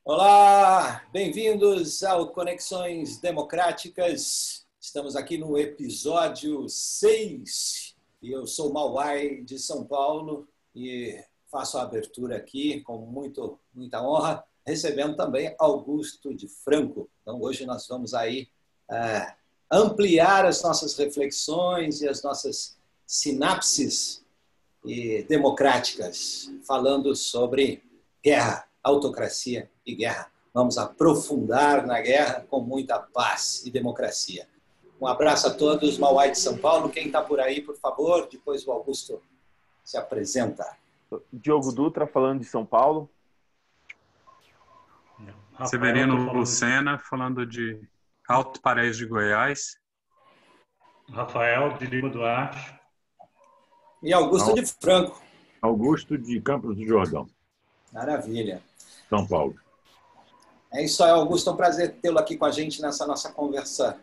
Olá, bem-vindos ao Conexões Democráticas. Estamos aqui no episódio 6 e eu sou Mauai de São Paulo e faço a abertura aqui com muita honra, recebendo também Augusto de Franco. Então, hoje nós vamos aí ampliar as nossas reflexões e as nossas sinapses democráticas, falando sobre guerra, autocracia e guerra. Vamos aprofundar na guerra com muita paz e democracia. Um abraço a todos, Mauai de São Paulo. Quem está por aí, por favor, depois o Augusto se apresenta. Diogo Dutra, falando de São Paulo. Severino Lucena, falando de Alto Paraíso de Goiás. Rafael de Lima Duarte. E Augusto de Franco. Augusto de Campos do Jordão. Maravilha. São Paulo. É isso aí, Augusto. É um prazer tê-lo aqui com a gente nessa nossa conversa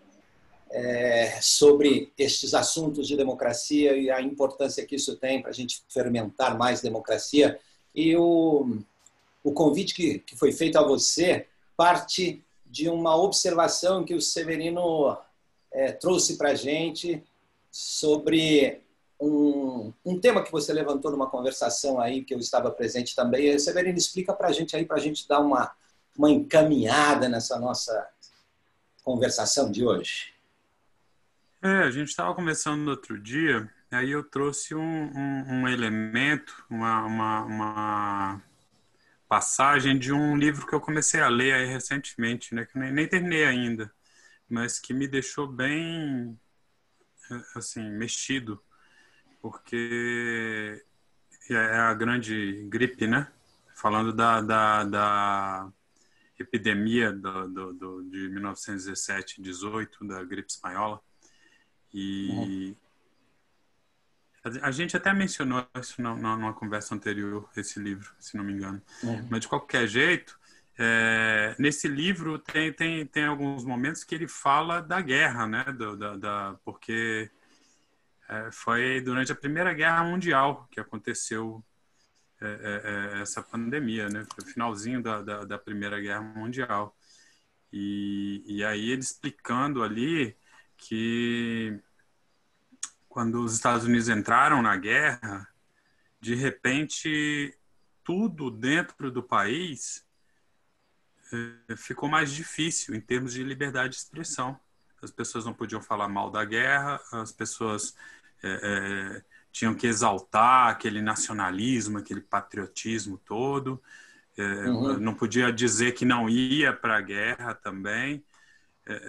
sobre estes assuntos de democracia e a importância que isso tem para a gente fermentar mais democracia. E o convite que foi feito a você parte de uma observação que o Severino trouxe para a gente sobre um tema que você levantou numa conversação aí, que eu estava presente também. Severino, explica para a gente aí, para a gente dar uma encaminhada nessa nossa conversação de hoje. A gente estava conversando no outro dia, aí eu trouxe um elemento, uma passagem de um livro que eu comecei a ler aí recentemente, né, que nem terminei ainda, mas que me deixou bem, assim, mexido, porque é a grande gripe, né? Falando da epidemia de 1917 e 18, da gripe espanhola. E a gente até mencionou isso numa conversa anterior, esse livro, se não me engano. Mas, de qualquer jeito, nesse livro tem alguns momentos que ele fala da guerra, né? Porque foi durante a Primeira Guerra Mundial que aconteceu essa pandemia, né? Foi o finalzinho da Primeira Guerra Mundial. E aí ele explicando ali que quando os Estados Unidos entraram na guerra, de repente tudo dentro do país ficou mais difícil em termos de liberdade de expressão. As pessoas não podiam falar mal da guerra, as pessoas tinham que exaltar aquele nacionalismo, aquele patriotismo todo, não podia dizer que não ia para a guerra também.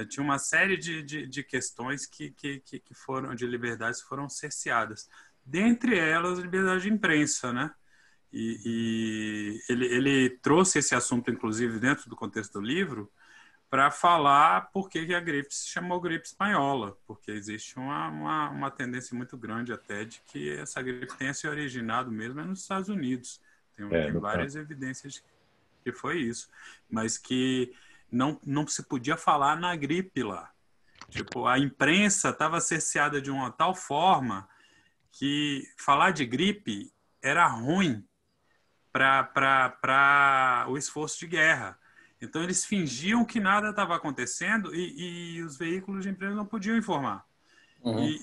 Tinha uma série de questões que foram, de liberdades, foram cerceadas. Dentre elas, a liberdade de imprensa, né? E ele trouxe esse assunto, inclusive, dentro do contexto do livro, para falar por que a gripe se chamou gripe espanhola, porque existe uma tendência muito grande até de que essa gripe tenha se originado mesmo nos Estados Unidos. Tem várias evidências que foi isso, mas que não se podia falar na gripe lá. Tipo, a imprensa estava cerceada de uma tal forma que falar de gripe era ruim para o esforço de guerra. Então, eles fingiam que nada estava acontecendo e os veículos de imprensa não podiam informar.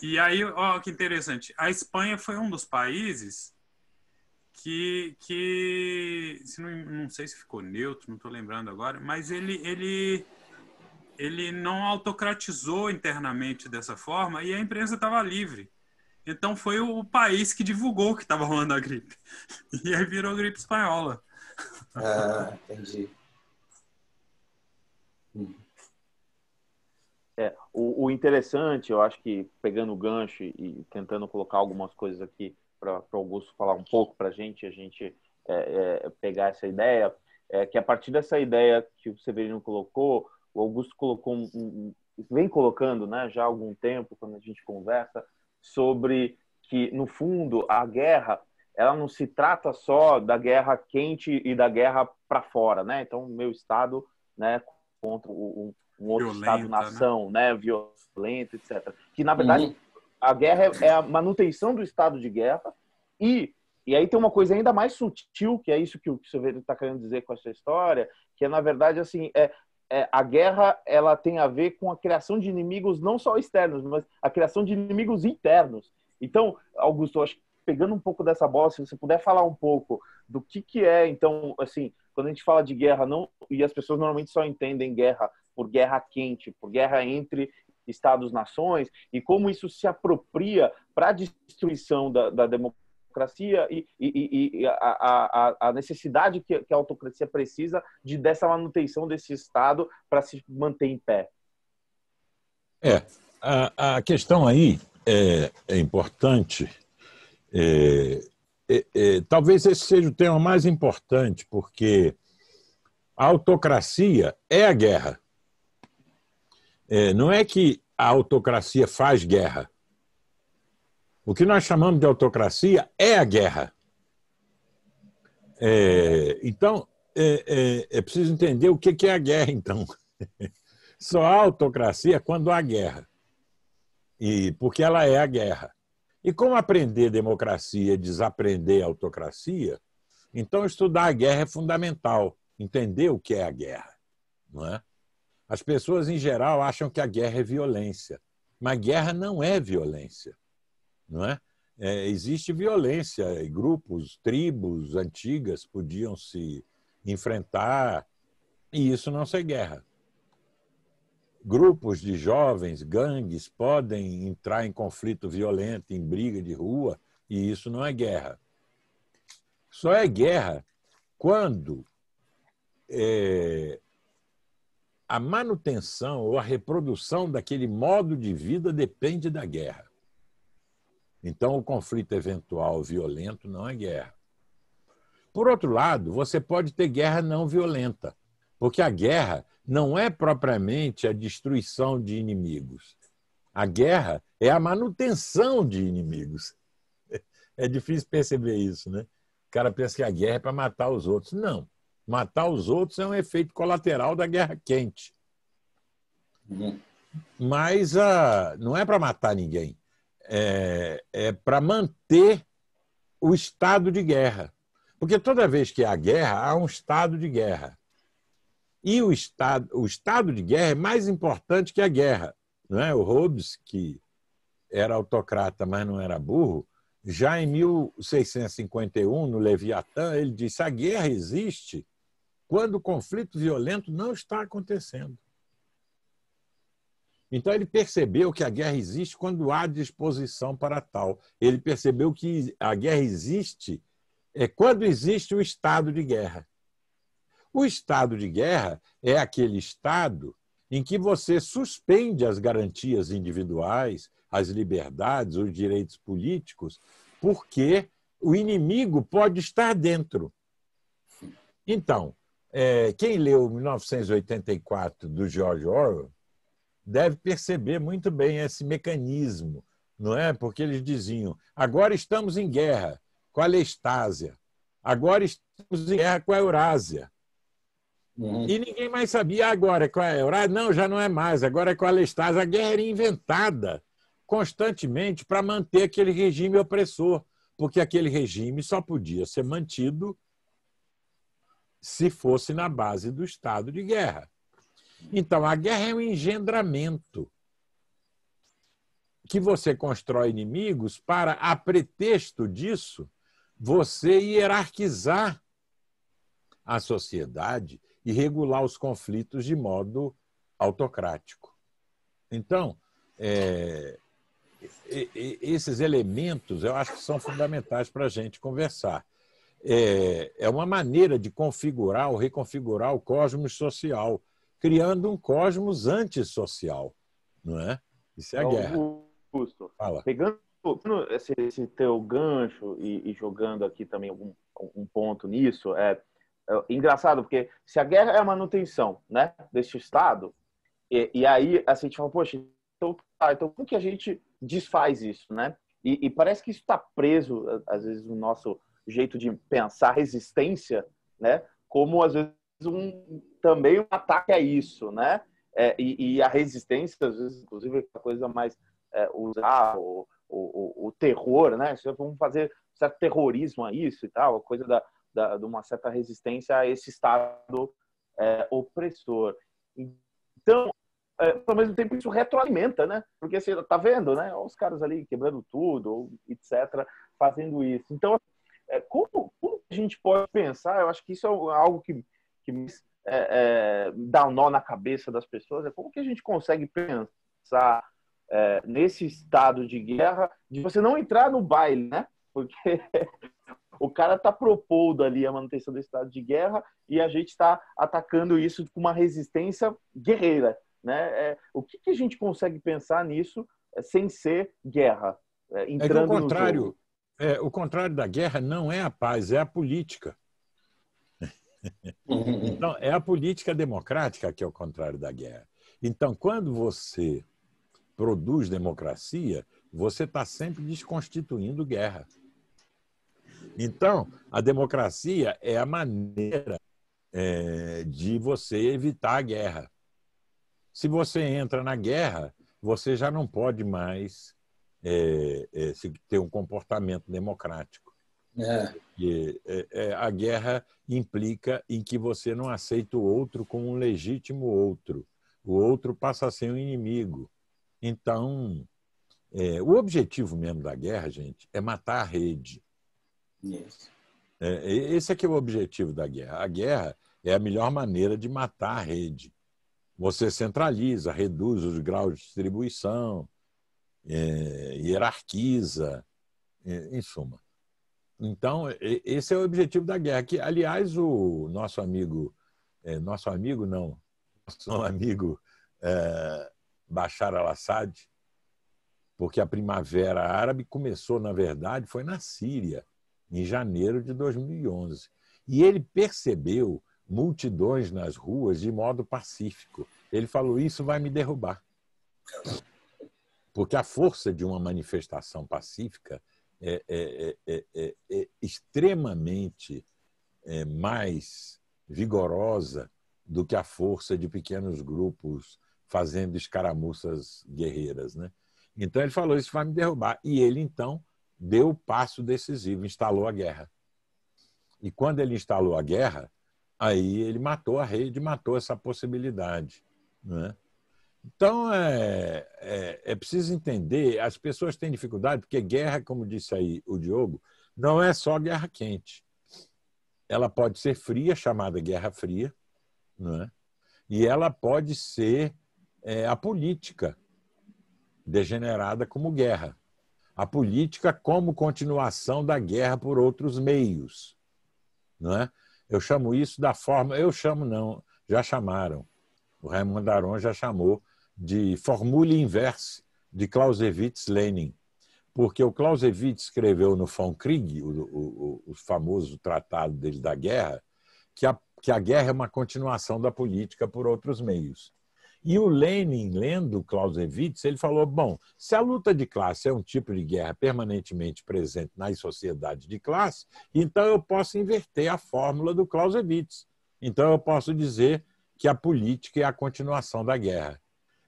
E aí, ó, que interessante, a Espanha foi um dos países que não sei se ficou neutro, não estou lembrando agora, mas ele não autocratizou internamente dessa forma e a imprensa estava livre. Então, foi o país que divulgou que estava rolando a gripe. E aí virou gripe espanhola. Entendi. O interessante, eu acho que pegando o gancho e tentando colocar algumas coisas aqui para o Augusto falar um pouco para a gente pegar essa ideia, que a partir dessa ideia que o Severino colocou, o Augusto colocou vem colocando, né, já há algum tempo, quando a gente conversa, sobre que, no fundo, a guerra ela não se trata só da guerra quente e da guerra para fora, né? Então, o meu Estado, né, contra um outro Estado-nação, né, violento, etc. Que, na verdade, a guerra é a manutenção do estado de guerra e E aí tem uma coisa ainda mais sutil, que é isso que o Silveira está querendo dizer com essa história, que é, na verdade, assim, a guerra ela tem a ver com a criação de inimigos não só externos, mas a criação de inimigos internos. Então, Augusto, eu acho que pegando um pouco dessa bola, se você puder falar um pouco do que é, então, assim, quando a gente fala de guerra, não, e as pessoas normalmente só entendem guerra por guerra quente, por guerra entre Estados-nações, e como isso se apropria para a destruição da democracia e a necessidade que a autocracia precisa dessa manutenção desse Estado para se manter em pé. A questão aí é importante. Talvez esse seja o tema mais importante, porque a autocracia é a guerra. Não é que a autocracia faz guerra. O que nós chamamos de autocracia é a guerra. Então, é preciso entender o que é a guerra, então. Só há autocracia quando há guerra. Porque ela é a guerra. E como aprender democracia e desaprender a autocracia, então estudar a guerra é fundamental, entender o que é a guerra, não é? As pessoas, em geral, acham que a guerra é violência, mas guerra não é violência, não é? Existe violência, grupos, tribos antigas podiam se enfrentar, e isso não é guerra. Grupos de jovens, gangues, podem entrar em conflito violento, em briga de rua, e isso não é guerra. Só é guerra quando a manutenção ou a reprodução daquele modo de vida depende da guerra. Então, o conflito eventual violento não é guerra. Por outro lado, você pode ter guerra não violenta, porque a guerra não é propriamente a destruição de inimigos. A guerra é a manutenção de inimigos. É difícil perceber isso, né? O cara pensa que a guerra é para matar os outros. Não. Matar os outros é um efeito colateral da guerra quente. Mas não é para matar ninguém. É para manter o estado de guerra. Porque toda vez que há guerra, há um estado de guerra. E o estado de guerra é mais importante que a guerra. Não é? O Hobbes, que era autocrata, mas não era burro, já em 1651, no Leviatã, ele disse: a guerra existe quando o conflito violento não está acontecendo. Então, ele percebeu que a guerra existe quando há disposição para tal. Ele percebeu que a guerra existe quando existe o estado de guerra. O estado de guerra é aquele estado em que você suspende as garantias individuais, as liberdades, os direitos políticos, porque o inimigo pode estar dentro. Então, quem leu 1984 do George Orwell deve perceber muito bem esse mecanismo, não é? Porque eles diziam: agora estamos em guerra com a Lestásia, agora estamos em guerra com a Eurásia. E ninguém mais sabia agora qual é a Eurásia. Não, já não é mais, agora é com a Lestásia. A guerra era inventada constantemente para manter aquele regime opressor, porque aquele regime só podia ser mantido se fosse na base do estado de guerra. Então, a guerra é um engendramento que você constrói inimigos para, a pretexto disso, você hierarquizar a sociedade e regular os conflitos de modo autocrático. Então, esses elementos eu acho que são fundamentais para a gente conversar. É uma maneira de configurar ou reconfigurar o cosmos social, criando um cosmos antissocial, não é? Isso é a guerra. Augusto, Fala. pegando esse teu gancho e jogando aqui também um ponto nisso, engraçado, porque se a guerra é a manutenção, né, desse Estado, e aí assim, a gente fala, poxa, então como que a gente desfaz isso, né? E parece que isso está preso, às vezes, no nosso jeito de pensar resistência, né? Como, às vezes, também um ataque a isso, né? E a resistência, às vezes, inclusive, é a coisa mais usar o terror, né? Vamos fazer certo terrorismo a isso e tal, a coisa de uma certa resistência a esse Estado opressor. Então, ao mesmo tempo, isso retroalimenta, né? Porque você está vendo, né? Os caras ali quebrando tudo, etc., fazendo isso. Então, como a gente pode pensar? Eu acho que isso é algo que dá um nó na cabeça das pessoas. Como que a gente consegue pensar nesse estado de guerra, de você não entrar no baile, né? Porque o cara está propondo ali a manutenção do estado de guerra e a gente está atacando isso com uma resistência guerreira, né? O que a gente consegue pensar nisso sem ser guerra, entrando no jogo? O contrário da guerra não é a paz, é a política. Então, é a política democrática que é o contrário da guerra. Então, quando você produz democracia, você está sempre desconstituindo guerra. Então, a democracia é a maneira de você evitar a guerra. Se você entra na guerra, você já não pode mais ter um comportamento democrático. Porque a guerra implica em que você não aceita o outro como um legítimo outro. O outro passa a ser um inimigo. Então, o objetivo mesmo da guerra, gente, é matar a rede. Isso. Esse é que é o objetivo da guerra. A guerra é a melhor maneira de matar a rede. Você centraliza, reduz os graus de distribuição, hierarquiza, em suma. Então, esse é o objetivo da guerra. Que, aliás, o nosso amigo Bashar al-Assad, porque a Primavera Árabe começou, na verdade, foi na Síria, em janeiro de 2011. E ele percebeu multidões nas ruas de modo pacífico. Ele falou, isso vai me derrubar. Porque a força de uma manifestação pacífica é extremamente mais vigorosa do que a força de pequenos grupos fazendo escaramuças guerreiras, né? Então ele falou, isso vai me derrubar. E ele, então, deu o passo decisivo, instalou a guerra. E quando ele instalou a guerra, aí ele matou a rede, matou essa possibilidade, né? Então, é preciso entender, as pessoas têm dificuldade, porque guerra, como disse aí o Diogo, não é só guerra quente. Ela pode ser fria, chamada Guerra Fria, não é? E ela pode ser a política, degenerada como guerra. A política como continuação da guerra por outros meios, não é? Eu chamo isso da forma... Eu chamo não, já chamaram. O Raimundo Aron já chamou de Formule Inverse de Clausewitz-Lenin, porque o Clausewitz escreveu no Von Krieg, o famoso tratado dele da guerra, que a guerra é uma continuação da política por outros meios. E o Lenin, lendo Clausewitz, ele falou, bom, se a luta de classe é um tipo de guerra permanentemente presente nas sociedades de classe, então eu posso inverter a fórmula do Clausewitz. Então eu posso dizer que a política é a continuação da guerra.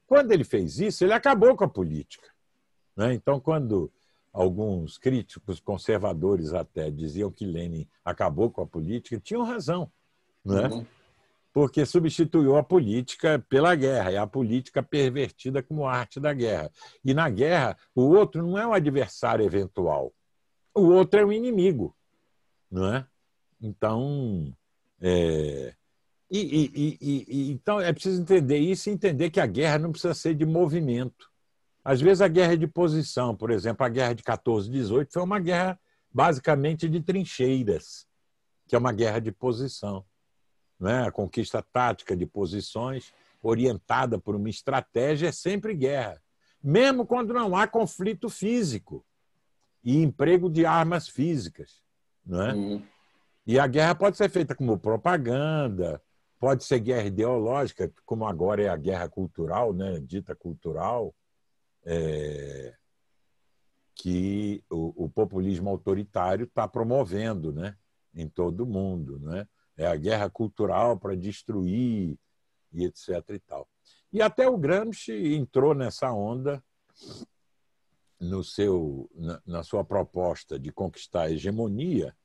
Quando ele fez isso, ele acabou com a política, né? Então, quando alguns críticos conservadores até diziam que Lenin acabou com a política, tinham razão, né? Uhum. Porque substituiu a política pela guerra, é a política pervertida como arte da guerra. E na guerra, o outro não é um adversário eventual, o outro é um inimigo, não é? Então, então é preciso entender isso e entender que a guerra não precisa ser de movimento. Às vezes a guerra é de posição, por exemplo, a guerra de 14-18 foi uma guerra basicamente de trincheiras, que é uma guerra de posição. A conquista tática de posições orientada por uma estratégia é sempre guerra, mesmo quando não há conflito físico e emprego de armas físicas, não é? Uhum. E a guerra pode ser feita como propaganda, pode ser guerra ideológica, como agora é a guerra cultural, né? Dita cultural, que o populismo autoritário está promovendo, né? Em todo o mundo, né? É a guerra cultural para destruir, e etc. e tal. E até o Gramsci entrou nessa onda na sua proposta de conquistar a hegemonia,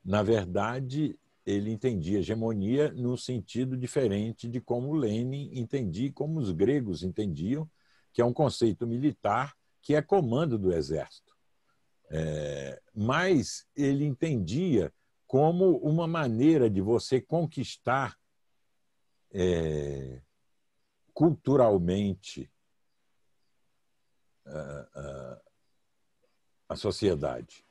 na verdade, ele entendia hegemonia num sentido diferente de como Lenin entendia e como os gregos entendiam, que é um conceito militar que é comando do exército. Mas ele entendia como uma maneira de você conquistar culturalmente a sociedade.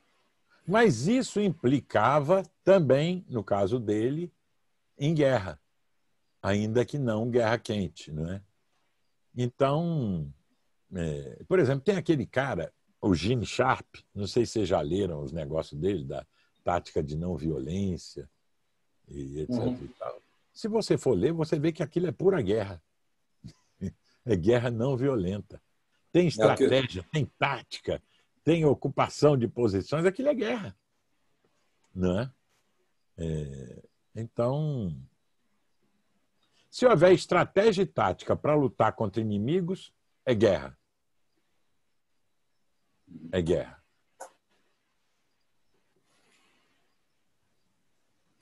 Mas isso implicava também, no caso dele, em guerra, ainda que não guerra quente, não é? Então, por exemplo, tem aquele cara, o Gene Sharp, não sei se vocês já leram os negócios dele, da tática de não violência, e etc. E tal. Se você for ler, você vê que aquilo é pura guerra. É guerra não violenta. Tem estratégia, tem tática, tem ocupação de posições, aquilo é guerra. Não é? Então, se houver estratégia e tática para lutar contra inimigos, é guerra. É guerra.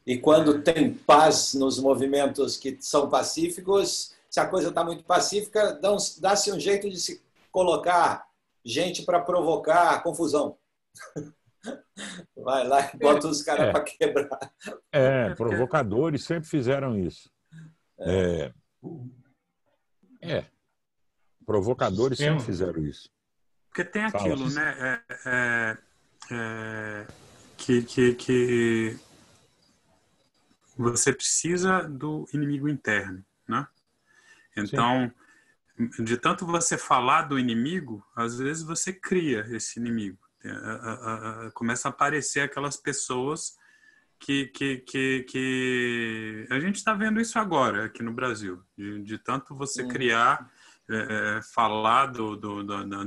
E quando tem paz nos movimentos que são pacíficos, se a coisa está muito pacífica, dá-se um jeito de se colocar gente para provocar confusão. Vai lá e bota os caras para quebrar. Provocadores sempre fizeram isso. Provocadores sempre fizeram isso. Porque tem aquilo, né? Que você precisa do inimigo interno, né? Então, de tanto você falar do inimigo, às vezes você cria esse inimigo. Começa a aparecer aquelas pessoas que a gente está vendo isso agora aqui no Brasil, de tanto você criar, falar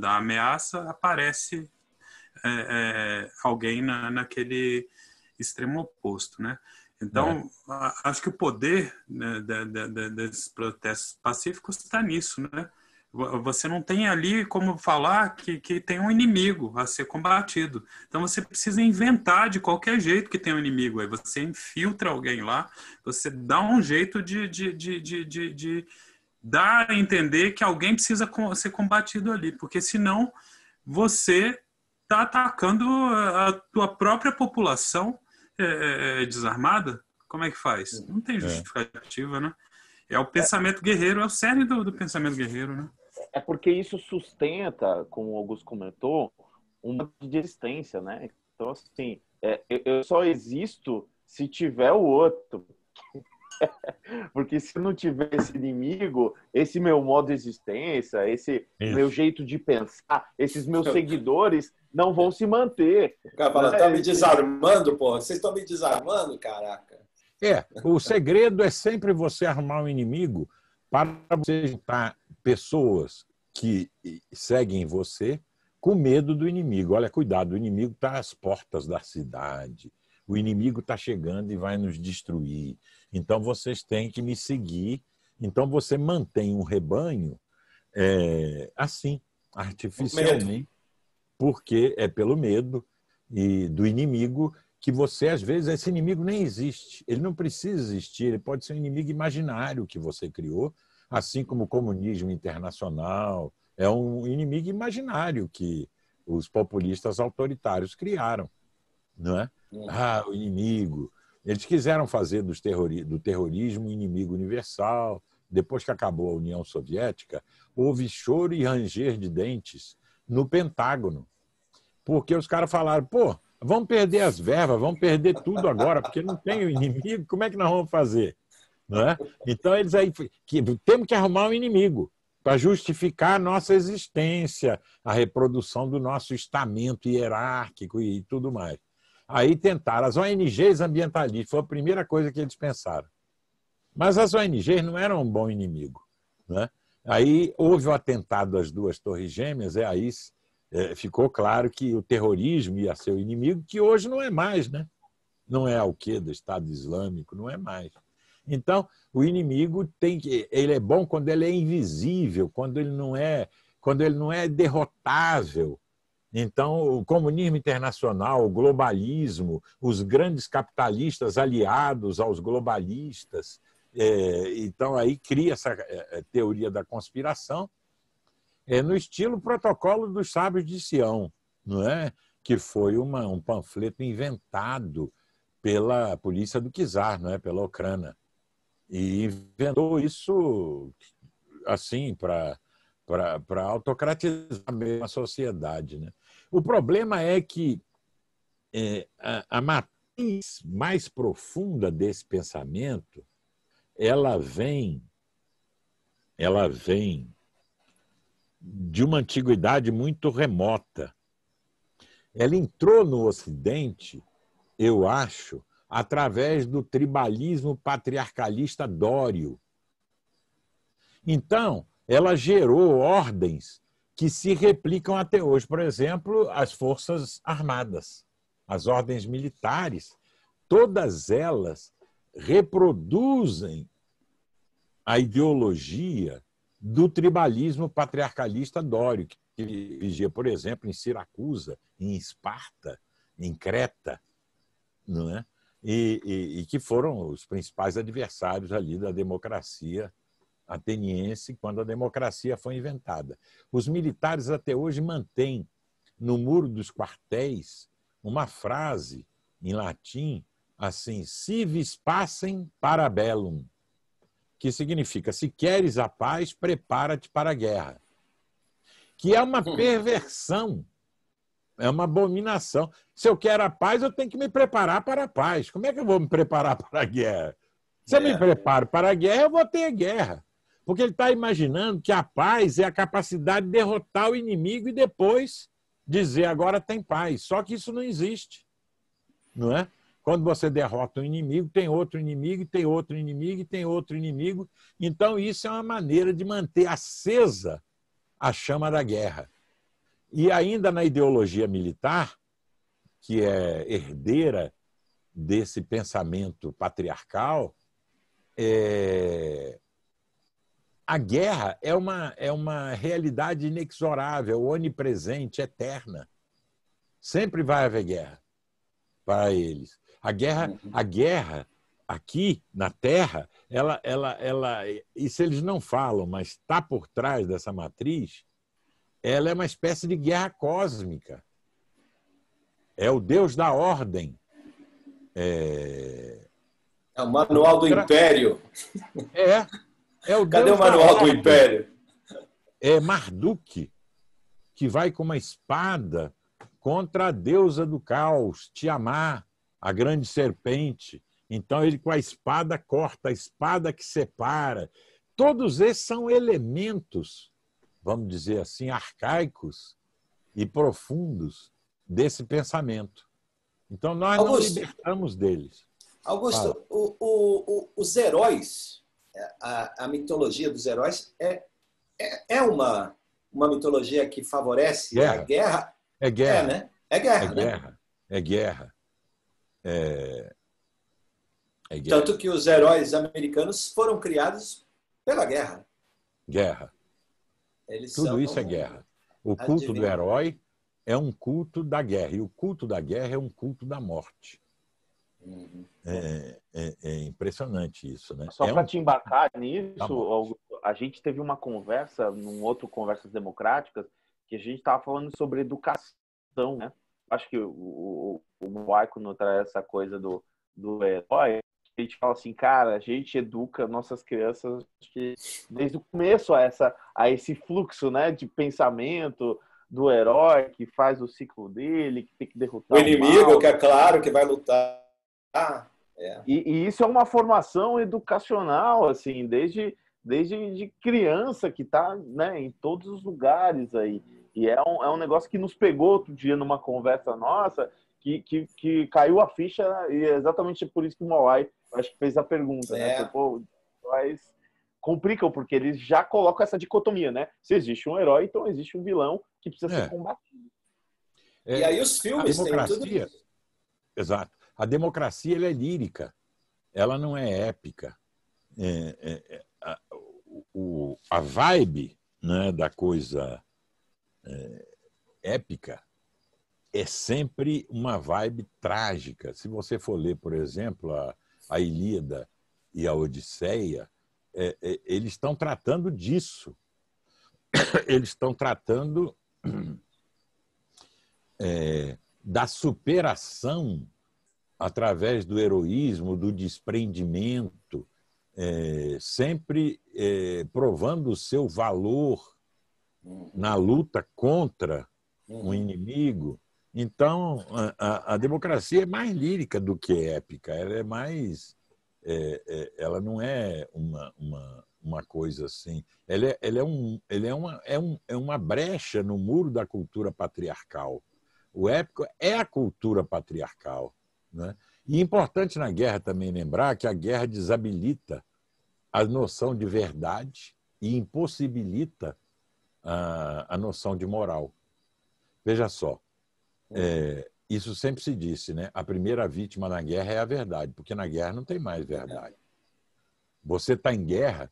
da ameaça, aparece alguém naquele extremo oposto, né? Então, acho que o poder, né, desses protestos pacíficos está nisso, né? Você não tem ali como falar que tem um inimigo a ser combatido. Então, você precisa inventar de qualquer jeito que tem um inimigo. Aí você infiltra alguém lá, você dá um jeito de dar a entender que alguém precisa ser combatido ali, porque senão você está atacando a tua própria população desarmada. Como é que faz? Não tem justificativa, né? É o pensamento guerreiro, é o cerne do pensamento guerreiro, né? É porque isso sustenta, como o Augusto comentou, um modo de existência, né? Então, assim, eu só existo se tiver o outro. Porque se não tiver esse inimigo, esse meu modo de existência, esse meu jeito de pensar, esses meus seguidores não vão se manter. O cara fala, tá me desarmando, pô. Vocês estão me desarmando, caraca. O segredo é sempre você arrumar um inimigo para você juntar pessoas que seguem você com medo do inimigo. Olha, cuidado, o inimigo está às portas da cidade. O inimigo está chegando e vai nos destruir. Então, vocês têm que me seguir. Então, você mantém um rebanho assim, artificialmente, porque é pelo medo do inimigo que você, às vezes, esse inimigo nem existe. Ele não precisa existir, ele pode ser um inimigo imaginário que você criou, assim como o comunismo internacional é um inimigo imaginário que os populistas autoritários criaram, não é? O inimigo. Eles quiseram fazer do terrorismo um inimigo universal. Depois que acabou a União Soviética, houve choro e ranger de dentes no Pentágono, porque os caras falaram, vamos perder as verbas, vamos perder tudo agora, porque não tem o inimigo, como é que nós vamos fazer? Não é? Então, eles aí temos que arrumar um inimigo para justificar a nossa existência, a reprodução do nosso estamento hierárquico e tudo mais. Aí tentaram, as ONGs ambientalistas, foi a primeira coisa que eles pensaram. Mas as ONGs não eram um bom inimigo. Né? Aí houve o atentado das duas torres gêmeas, aí ficou claro que o terrorismo ia ser o inimigo, que hoje não é mais, né? Não é Al-Qaeda, Estado Islâmico, não é mais. Então, o inimigo ele é bom quando ele é invisível, quando ele não é derrotável, Então, o comunismo internacional, o globalismo, os grandes capitalistas aliados aos globalistas, então aí cria essa teoria da conspiração, no estilo Protocolo dos Sábios de Sião, não é? Que foi um panfleto inventado pela polícia do czar, não é? Pela Ucrânia. E inventou isso assim para autocratizar mesmo a sociedade, né? O problema é que a matriz mais profunda desse pensamento ela vem de uma antiguidade muito remota. Ela entrou no Ocidente, eu acho, através do tribalismo patriarcalista dório. Então, ela gerou ordens que se replicam até hoje. Por exemplo, as Forças Armadas, as ordens militares, todas elas reproduzem a ideologia do tribalismo patriarcalista dório, que vigia, por exemplo, em Siracusa, em Esparta, em Creta, não é? E que foram os principais adversários ali da democracia ateniense quando a democracia foi inventada. Os militares até hoje mantêm no muro dos quartéis uma frase em latim assim: si vis pacem para bellum, que significa: se queres a paz, prepara-te para a guerra. Que é uma perversão, é uma abominação. Se eu quero a paz, eu tenho que me preparar para a paz. Como é que eu vou me preparar para a guerra? Se eu me preparo para a guerra, eu vou ter guerra. Porque ele está imaginando que a paz é a capacidade de derrotar o inimigo e depois dizer agora tem paz. Só que isso não existe, não é? Quando você derrota um inimigo, tem outro inimigo, tem outro inimigo, tem outro inimigo. Então, isso é uma maneira de manter acesa a chama da guerra. E ainda na ideologia militar, que é herdeira desse pensamento patriarcal, a guerra é uma realidade inexorável, onipresente, eterna. Sempre vai haver guerra para eles. A guerra aqui na Terra, isso eles não falam, mas está por trás dessa matriz, ela é uma espécie de guerra cósmica. É o Deus da ordem. É o manual do Império. É o Cadê Deus o manual da do Império? É Marduk, que vai com uma espada contra a deusa do caos, Tiamat, a grande serpente. Então, ele com a espada corta, a espada que separa. Todos esses são elementos, vamos dizer assim, arcaicos e profundos desse pensamento. Então, nós não libertamos deles. Augusto, os heróis, a mitologia dos heróis é uma mitologia que favorece a guerra? É guerra. Né? É guerra, né? É guerra. Tanto que os heróis americanos foram criados pela guerra. Guerra. Tudo isso é guerra. O culto do herói é um culto da guerra. E o culto da guerra é um culto da morte. É impressionante isso, né? Só para te embarcar nisso, a gente teve uma conversa, num outro Conversas Democráticas, que a gente estava falando sobre educação, né? Acho que o Moaico não traz essa coisa do herói. A gente fala assim, cara, a gente educa nossas crianças desde o começo a esse fluxo, né, de pensamento do herói que faz o ciclo dele, que tem que derrotar o inimigo, mal, que é claro que vai lutar. E isso é uma formação educacional, assim, desde de criança, que está, né, em todos os lugares aí. E é um negócio que nos pegou outro dia numa conversa nossa, que caiu a ficha, e é exatamente por isso que o Moai, acho que fez a pergunta, né? Pô, mas complicam, porque eles já colocam essa dicotomia, né? Se existe um herói, então existe um vilão que precisa ser combatido. E aí os filmes têm tudo isso. Exato. A democracia ela é lírica, ela não é épica. A vibe, né, da coisa épica é sempre uma vibe trágica. Se você for ler, por exemplo, a Ilíada e a Odisseia, eles estão tratando disso. Eles estão tratando da superação através do heroísmo, do desprendimento, sempre provando o seu valor na luta contra um inimigo. Então, a democracia é mais lírica do que épica. Ela é mais... ela não é uma coisa assim. Ela é uma brecha no muro da cultura patriarcal. O épico é a cultura patriarcal, né? E é importante na guerra também lembrar que a guerra desabilita a noção de verdade e impossibilita a noção de moral. Veja só, isso sempre se disse, né? A primeira vítima na guerra é a verdade, porque na guerra não tem mais verdade. Você está em guerra,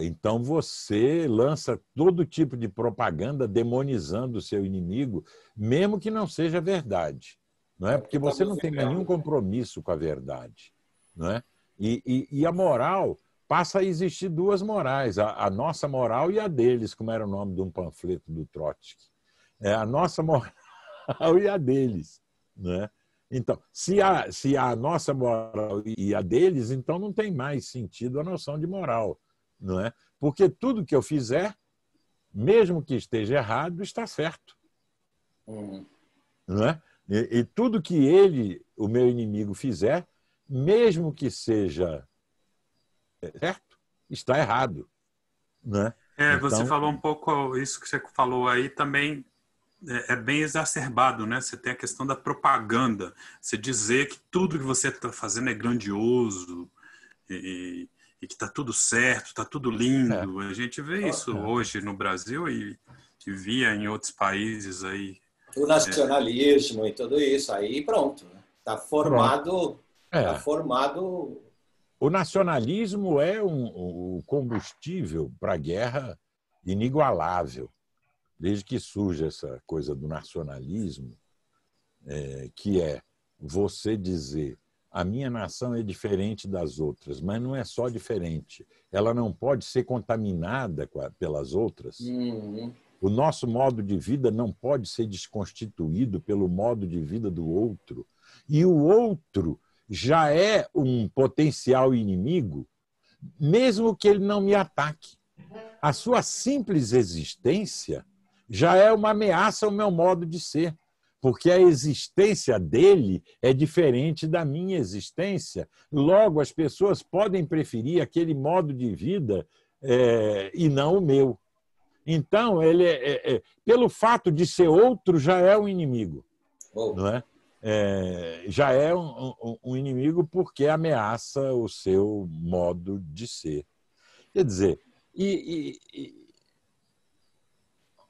então você lança todo tipo de propaganda demonizando o seu inimigo, mesmo que não seja verdade. Não é? Porque você não tem nenhum compromisso com a verdade. Não é? E a moral passa a existir duas morais, a nossa moral e a deles, como era o nome de um panfleto do Trotsky. A nossa moral e a deles. Não é? Então, se a nossa moral e a deles, então não tem mais sentido a noção de moral. Não é? Porque tudo que eu fizer, mesmo que esteja errado, está certo. Não é? E tudo que o meu inimigo, fizer, mesmo que seja certo, está errado. Né? Então... Você falou um pouco, isso que você falou aí também é bem exacerbado, né? Você tem a questão da propaganda, você dizer que tudo que você está fazendo é grandioso e que está tudo certo, está tudo lindo. A gente vê isso hoje no Brasil e via em outros países aí. O nacionalismo e tudo isso, aí pronto. Está formado. Tá formado. O nacionalismo é um combustível para a guerra inigualável. Desde que surge essa coisa do nacionalismo, que é você dizer a minha nação é diferente das outras, mas não é só diferente. Ela não pode ser contaminada pelas outras. O nosso modo de vida não pode ser desconstituído pelo modo de vida do outro. E o outro já é um potencial inimigo, mesmo que ele não me ataque. A sua simples existência já é uma ameaça ao meu modo de ser, porque a existência dele é diferente da minha existência. Logo, as pessoas podem preferir aquele modo de vida e não o meu. Então, ele pelo fato de ser outro, já é um inimigo. Não é? Já é um inimigo porque ameaça o seu modo de ser. Quer dizer,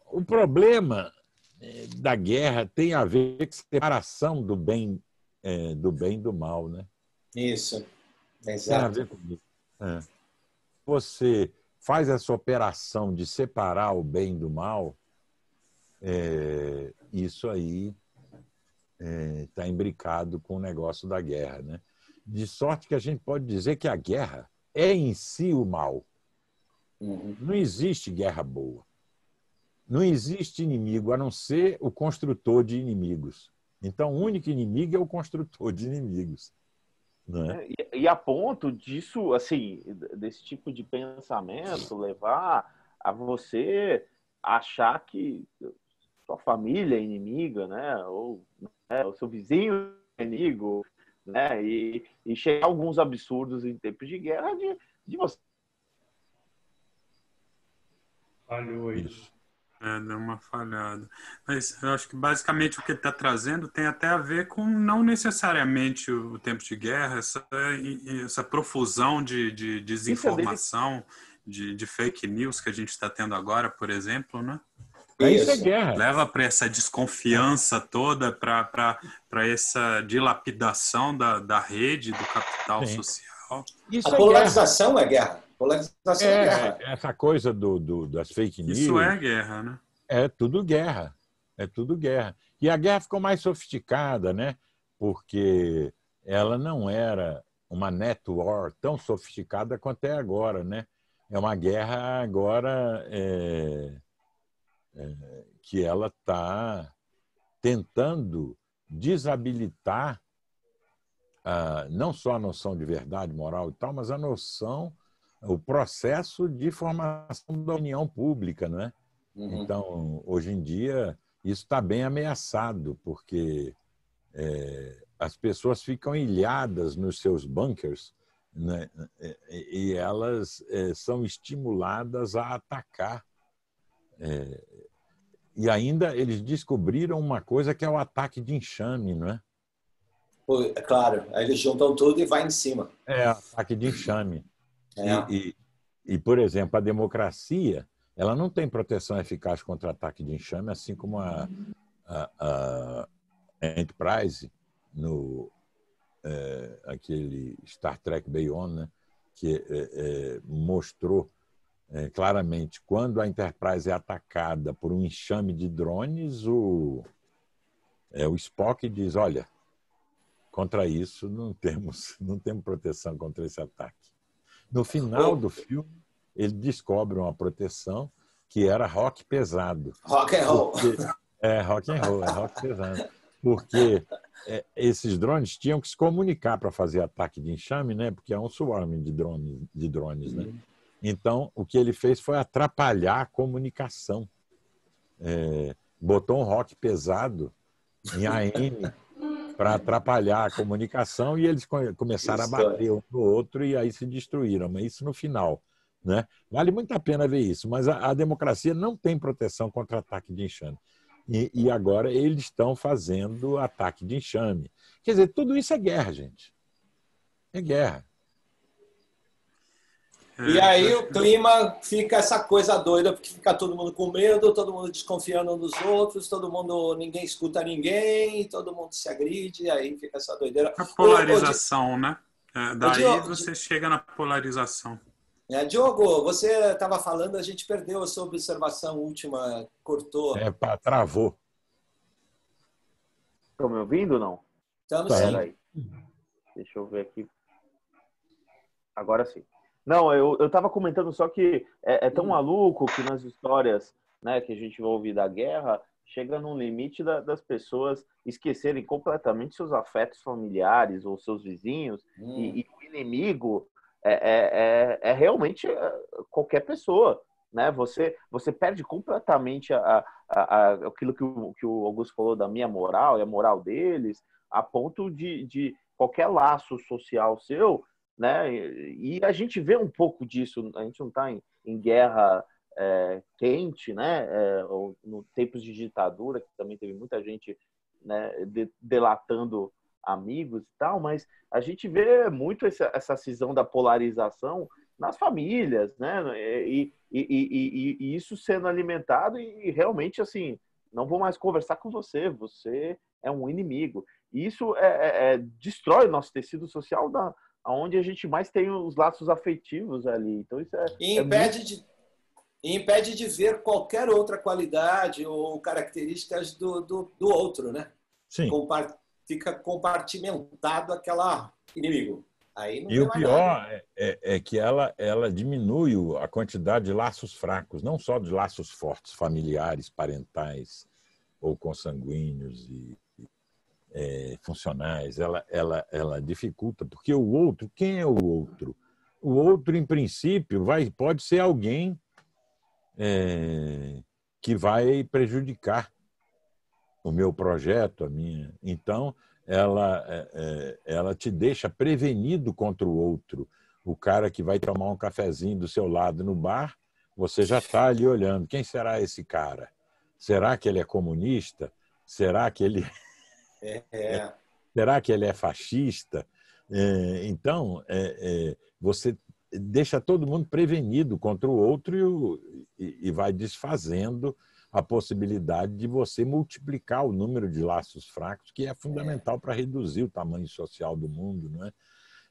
o problema da guerra tem a ver com a separação do bem e do mal, né? Isso, exato. Tem a ver com isso. Você faz essa operação de separar o bem do mal, isso aí está imbricado com o negócio da guerra, né? De sorte que a gente pode dizer que a guerra é em si o mal. Não existe guerra boa. Não existe inimigo, a não ser o construtor de inimigos. Então, o único inimigo é o construtor de inimigos. Não é? E a ponto disso, assim, desse tipo de pensamento levar a você achar que sua família é inimiga, né? Ou o seu vizinho é inimigo, né? E chegar a alguns absurdos em tempos de guerra de você. Falhou isso. Deu uma falhada. Mas eu acho que basicamente o que ele está trazendo tem até a ver com não necessariamente o tempo de guerra, essa profusão de desinformação, de fake news que a gente está tendo agora, por exemplo, né? Isso é guerra. Leva para essa desconfiança toda, para essa dilapidação da rede, do capital social. Isso a polarização é guerra. Polarização é guerra. Essa coisa das fake news. Isso é guerra, né? É tudo guerra. É tudo guerra. E a guerra ficou mais sofisticada, né? Porque ela não era uma net war tão sofisticada quanto é agora, né? É uma guerra agora que ela está tentando desabilitar não só a noção de verdade moral e tal, mas a noção, o processo de formação da opinião pública, né? Uhum. Então, hoje em dia, isso está bem ameaçado, porque as pessoas ficam ilhadas nos seus bunkers, né? E elas são estimuladas a atacar. E ainda eles descobriram uma coisa que é o ataque de enxame, não é? É claro, aí eles juntam tudo e vai em cima. É ataque de enxame. É. Por exemplo, a democracia ela não tem proteção eficaz contra ataque de enxame, assim como a Enterprise no aquele Star Trek Beyond, né? Que mostrou claramente quando a Enterprise é atacada por um enxame de drones, o Spock diz: olha, contra isso não temos proteção contra esse ataque. No final do filme, ele descobre uma proteção que era rock pesado. Rock and roll. Rock and roll, rock pesado. Porque esses drones tinham que se comunicar para fazer ataque de enxame, né? Porque é um swarm de drones, né? Então, o que ele fez foi atrapalhar a comunicação. Botou um rock pesado em AM para atrapalhar a comunicação e eles começaram a bater um no outro e aí se destruíram. Mas isso no final, né? Vale muito a pena ver isso, mas a democracia não tem proteção contra ataque de enxame. E agora eles estão fazendo ataque de enxame. Quer dizer, tudo isso é guerra, gente. É guerra. E aí o clima fica essa coisa doida, porque fica todo mundo com medo, todo mundo desconfiando um dos outros, ninguém escuta ninguém, todo mundo se agride, aí fica essa doideira. A polarização, né? Daí você chega na polarização. Diogo, você estava falando, a gente perdeu a sua observação última, cortou. Travou. Estão me ouvindo ou não? Estamos sim. Aí. Deixa eu ver aqui. Agora sim. Não, eu estava comentando só que é tão maluco que nas histórias, né, que a gente vai ouvir da guerra, chega num limite das pessoas esquecerem completamente seus afetos familiares ou seus vizinhos e o inimigo é realmente qualquer pessoa, né? Você perde completamente aquilo que o Augusto falou da minha moral e a moral deles, a ponto de qualquer laço social seu, né? E a gente vê um pouco disso. A gente não está em guerra quente, né? Ou no tempos de ditadura, que também teve muita gente, né, delatando amigos e tal, mas a gente vê muito essa cisão da polarização nas famílias, né? E isso sendo alimentado e realmente assim, não vou mais conversar com você, você é um inimigo. E isso destrói o nosso tecido social onde a gente mais tem os laços afetivos ali. Então isso impede de ver qualquer outra qualidade ou características do outro, né? Sim. Fica compartimentado aquele inimigo. Aí não e o pior é que ela diminui a quantidade de laços fracos, não só de laços fortes, familiares, parentais ou consanguíneos e funcionais. Ela dificulta, porque o outro, quem é o outro? O outro, em princípio, pode ser alguém que vai prejudicar o meu projeto, a minha. Então, ela te deixa prevenido contra o outro. O cara que vai tomar um cafezinho do seu lado no bar, você já está ali olhando. Quem será esse cara? Será que ele é comunista? Será que ele será que ele é fascista? Então, você deixa todo mundo prevenido contra o outro e vai desfazendo a possibilidade de você multiplicar o número de laços fracos, que é fundamental para reduzir o tamanho social do mundo, não é?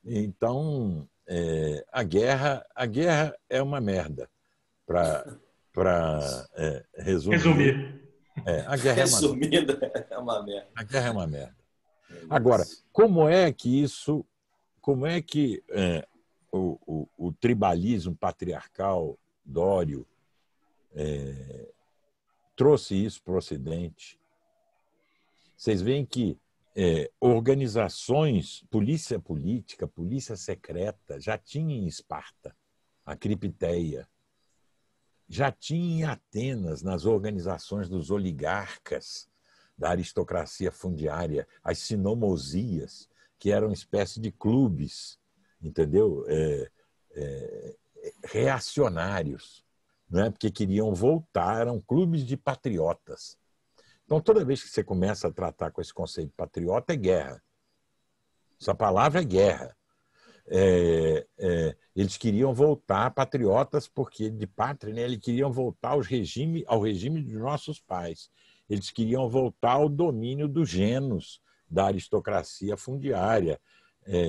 Então, a guerra é uma merda, para resumir. A guerra é uma merda. Resumindo, é uma merda. A guerra é uma merda. Agora, como é que o tribalismo patriarcal dório trouxe isso para o Ocidente? Vocês veem que organizações, polícia política, polícia secreta, já tinha em Esparta, a Cripteia, já tinha em Atenas, nas organizações dos oligarcas, da aristocracia fundiária, as sinomosias, que eram uma espécie de clubes, entendeu? Reacionários, não é? Porque queriam voltar, eram clubes de patriotas. Então, toda vez que você começa a tratar com esse conceito de patriota, é guerra. Essa palavra é guerra. Eles queriam voltar patriotas porque de pátria, né, eles queriam voltar ao regime dos nossos pais. Eles queriam voltar ao domínio dos genos da aristocracia fundiária,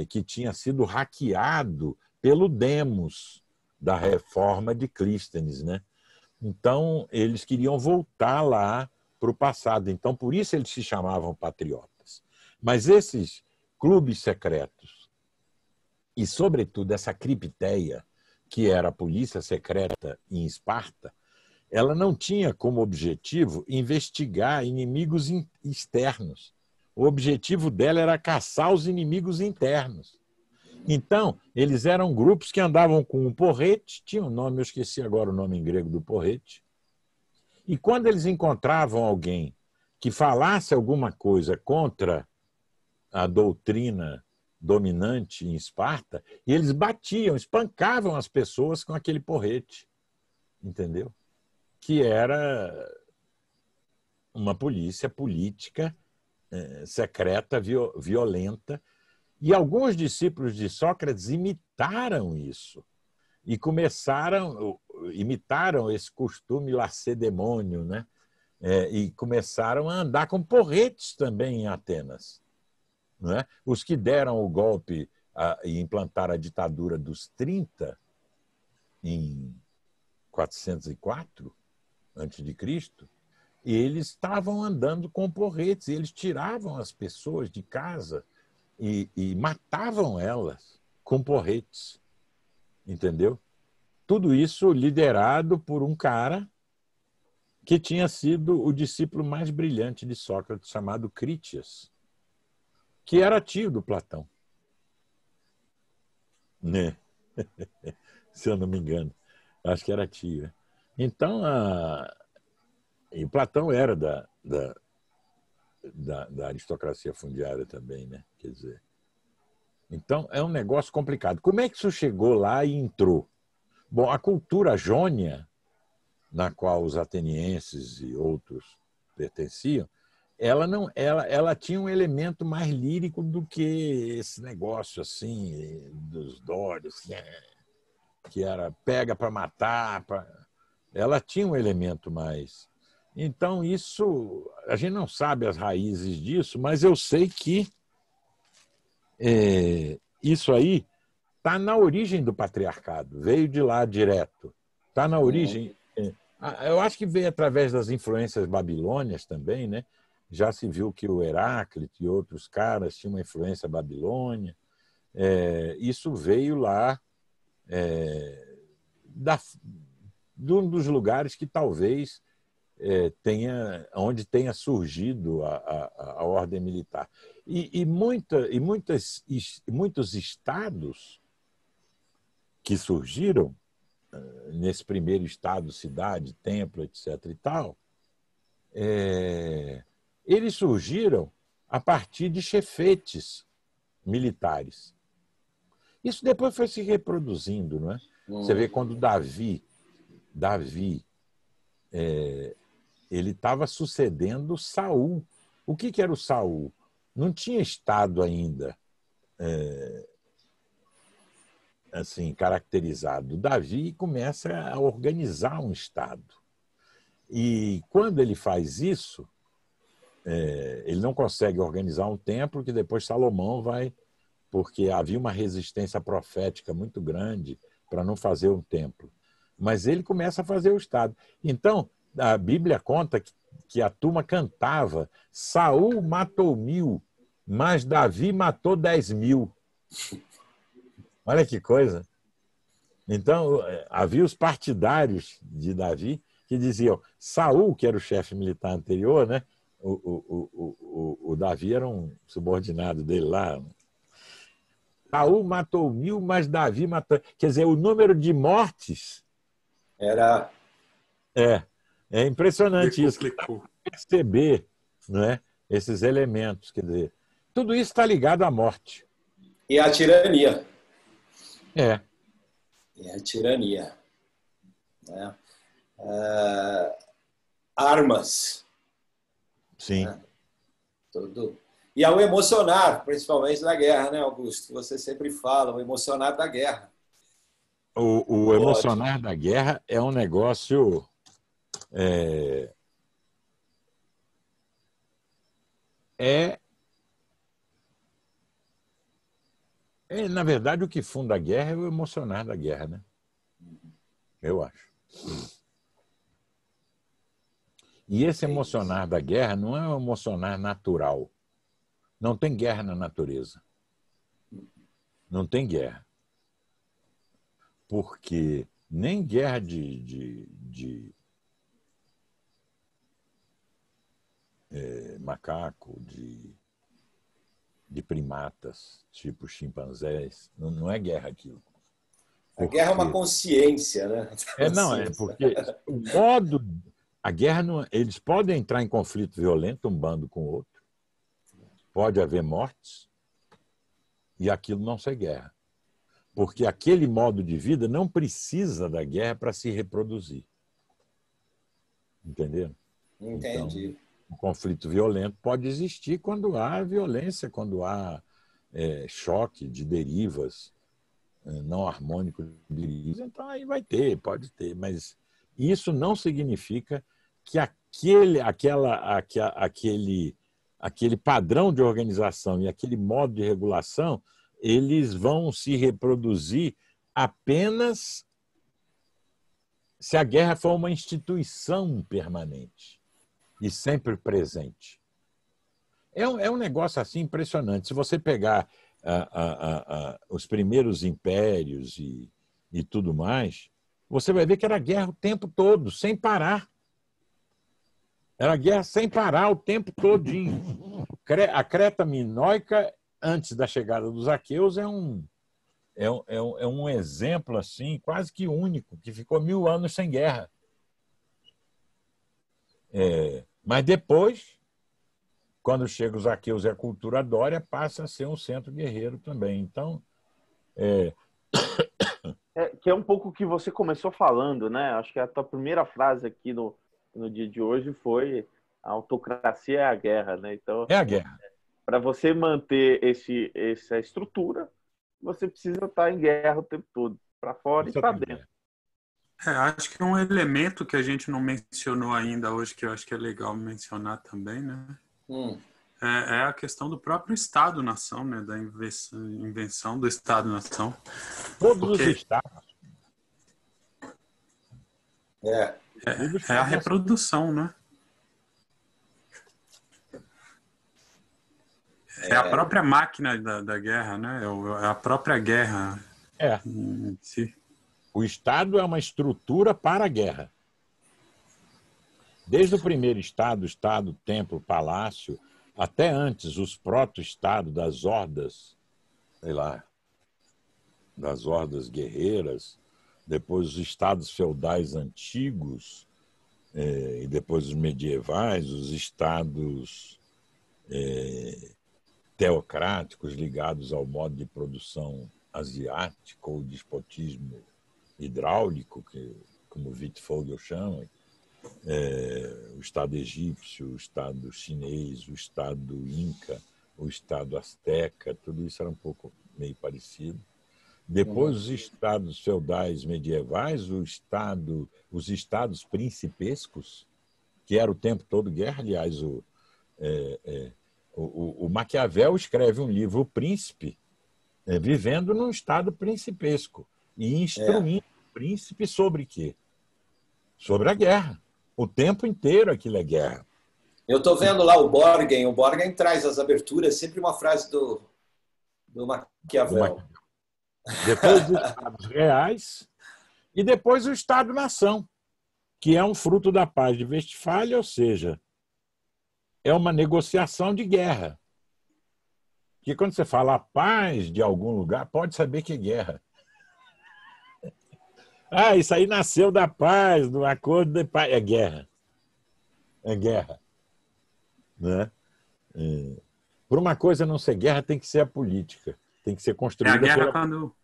que tinha sido hackeado pelo demos da reforma de Clístenes, né? Então, eles queriam voltar lá para o passado. Então, por isso eles se chamavam patriotas. Mas esses clubes secretos, e, sobretudo, essa Cripteia, que era a polícia secreta em Esparta, ela não tinha como objetivo investigar inimigos externos. O objetivo dela era caçar os inimigos internos. Então, eles eram grupos que andavam com um porrete, tinha um nome, eu esqueci agora o nome em grego do porrete, e quando eles encontravam alguém que falasse alguma coisa contra a doutrina dominante em Esparta, e eles batiam, espancavam as pessoas com aquele porrete, entendeu? Que era uma polícia política secreta, violenta. E alguns discípulos de Sócrates imitaram isso e imitaram esse costume lacedemônio, né? E começaram a andar com porretes também em Atenas. Não é? Os que deram o golpe e implantaram a ditadura dos 30 em 404 a.C., eles estavam andando com porretes, eles tiravam as pessoas de casa e matavam elas com porretes, entendeu? Tudo isso liderado por um cara que tinha sido o discípulo mais brilhante de Sócrates, chamado Critias, que era tio do Platão. Né? Se eu não me engano. Acho que era tio. Então, e Platão era da aristocracia fundiária também, né? Quer dizer, então é um negócio complicado. Como é que isso chegou lá e entrou? Bom, a cultura jônia, na qual os atenienses e outros pertenciam, ela tinha um elemento mais lírico do que esse negócio assim dos dórios, que era pega para matar. Ela tinha um elemento mais. Então, isso, a gente não sabe as raízes disso, mas eu sei que isso aí está na origem do patriarcado, veio de lá direto. Está na origem. Eu acho que veio através das influências babilônias também, né? Já se viu que o Heráclito e outros caras tinham uma influência babilônia. Isso veio lá de um dos lugares que talvez onde tenha surgido a ordem militar. E muitos estados que surgiram nesse primeiro estado, cidade, templo, etc. e tal, eles surgiram a partir de chefetes militares. Isso depois foi se reproduzindo, não é? Você vê quando Davi ele estava sucedendo Saul. O que era o Saul? Não tinha estado ainda assim caracterizado. Davi começa a organizar um estado. E quando ele faz isso, ele não consegue organizar um templo, que depois Salomão vai, porque havia uma resistência profética muito grande para não fazer um templo. Mas ele começa a fazer o estado. Então, a Bíblia conta que a turma cantava: Saul matou 1000, mas Davi matou 10.000. Olha que coisa. Então, havia os partidários de Davi que diziam: Saul, que era o chefe militar anterior, né? O Davi era um subordinado dele lá. Saul matou 1000, mas Davi matou. Quer dizer, o número de mortes era. É impressionante isso. Complicou. Perceber, né, esses elementos. Quer dizer, tudo isso está ligado à morte. E à tirania. É. E à tirania. Né? Armas. Sim. Né? Tudo. E ao emocionar, principalmente da guerra, né, Augusto? Você sempre fala, o emocionar da guerra. O emocionar da guerra é um negócio... na verdade, o que funda a guerra é o emocionar da guerra, né? Eu acho. E esse emocionar da guerra não é um emocionar natural. Não tem guerra na natureza. Não tem guerra. Porque nem guerra de macaco, de primatas, tipo chimpanzés, não é guerra aquilo. A guerra é uma consciência, né? Não, é porque o modo... A guerra, não, eles podem entrar em conflito violento, um bando com o outro. Pode haver mortes e aquilo não ser guerra. Porque aquele modo de vida não precisa da guerra para se reproduzir. Entenderam? Entendi. Então, o conflito violento pode existir quando há violência, quando há choque de derivas não harmônicos. Então, aí vai ter, pode ter. Mas isso não significa que aquele padrão de organização e aquele modo de regulação eles vão se reproduzir apenas se a guerra for uma instituição permanente e sempre presente. É um negócio assim impressionante. Se você pegar os primeiros impérios e tudo mais, você vai ver que era guerra o tempo todo, sem parar. Era guerra sem parar o tempo todinho. A Creta Minoica, antes da chegada dos aqueus, é um exemplo assim, quase que único, que ficou 1000 anos sem guerra. Mas depois, quando chegam os aqueus e a cultura dória, passa a ser um centro guerreiro também. Então, que é um pouco o que você começou falando, né? Acho que a tua primeira frase aqui no dia de hoje foi: a autocracia é a guerra, né? Então, é a guerra. Para você manter essa estrutura, você precisa estar em guerra o tempo todo, para fora e para dentro. Acho que um elemento que a gente não mencionou ainda hoje, que eu acho que é legal mencionar também, né? É a questão do próprio Estado-nação, né? Da invenção do Estado-nação. Todos os estados. É a reprodução, né? É a própria máquina da guerra, né? É a própria guerra em si. O Estado é uma estrutura para a guerra. Desde o primeiro Estado, templo, palácio, até antes, os proto-estados das hordas, sei lá, das hordas guerreiras, depois os estados feudais antigos, e depois os medievais, os estados teocráticos ligados ao modo de produção asiático, ou despotismo hidráulico, como Wittfogel chama, o Estado egípcio, o Estado chinês, o Estado inca, o Estado asteca, tudo isso era um pouco meio parecido. Depois, os estados feudais medievais, os estados principescos, que era o tempo todo guerra. Aliás, o Maquiavel escreve um livro, O Príncipe, vivendo num estado principesco e instruindo o príncipe sobre quê? Sobre a guerra. O tempo inteiro aquilo é guerra. Eu estou vendo lá o Borgen traz as aberturas, sempre uma frase do Maquiavel. Depois os estados reais e depois o Estado-nação, que é um fruto da paz de Westfália, ou seja, é uma negociação de guerra. Porque quando você fala a paz de algum lugar, pode saber que é guerra. Ah, isso aí nasceu da paz, do acordo de paz. É guerra. É guerra. Né? Por uma coisa não ser guerra, tem que ser a política. Tem que ser construída. É a guerra quando.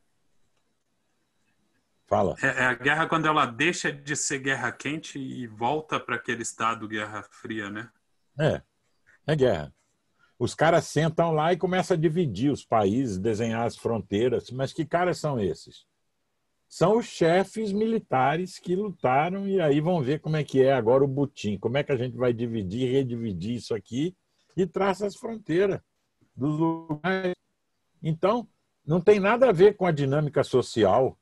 Fala. É a guerra quando ela deixa de ser guerra quente e volta para aquele estado guerra fria, né? É guerra. Os caras sentam lá e começam a dividir os países, desenhar as fronteiras. Mas que caras são esses? São os chefes militares que lutaram e aí vão ver como é que é agora o butim. Como é que a gente vai dividir, redividir isso aqui e traça as fronteiras dos lugares. Então, não tem nada a ver com a dinâmica social.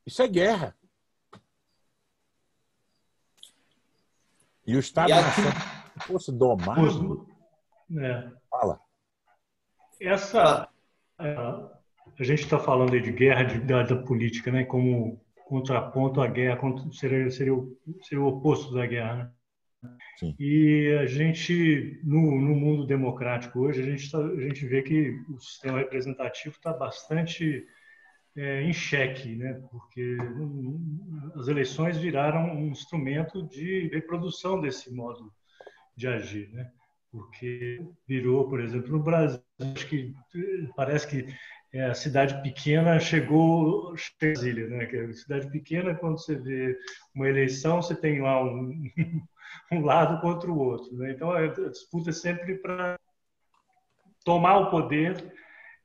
Isso é guerra. E o Estado-nação, se fosse domado... Fala. A gente está falando aí de guerra da política, né? Como contraponto à guerra, seria o oposto da guerra, né? Sim. E a gente, no mundo democrático hoje, a gente vê que o sistema representativo está bastante em xeque, né? Porque as eleições viraram um instrumento de reprodução desse modo de agir, né? Porque virou, por exemplo, no Brasil, acho que parece que a cidade pequena chegou a Brasília, né? Que a cidade pequena, quando você vê uma eleição, você tem lá um lado contra o outro, né? Então a disputa é sempre para tomar o poder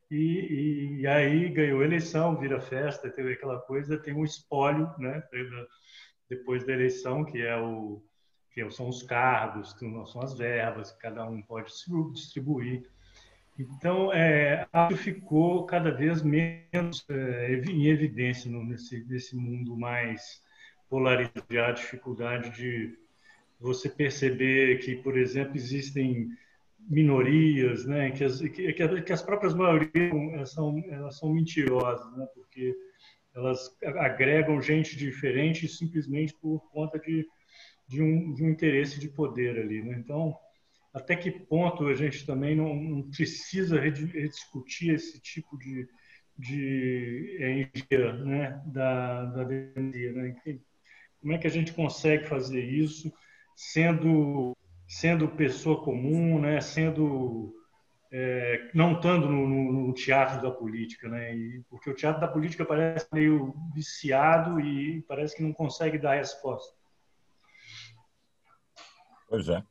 e aí ganhou a eleição, vira festa, teve aquela coisa, tem um espólio, né? Depois da eleição, que são os cargos, que são as verbas, que cada um pode distribuir. Então, ficou cada vez menos em evidência nesse mundo mais polarizado, a dificuldade de você perceber que, por exemplo, existem minorias, né, que as próprias maiorias elas são mentirosas, né, porque elas agregam gente diferente simplesmente por conta de um interesse de poder ali, né? Então, até que ponto a gente também não precisa rediscutir esse tipo de engenharia, né, da democracia, né? Como é que a gente consegue fazer isso sendo pessoa comum, né, não estando no teatro da política, né? Porque o teatro da política parece meio viciado e parece que não consegue dar resposta. Pois é.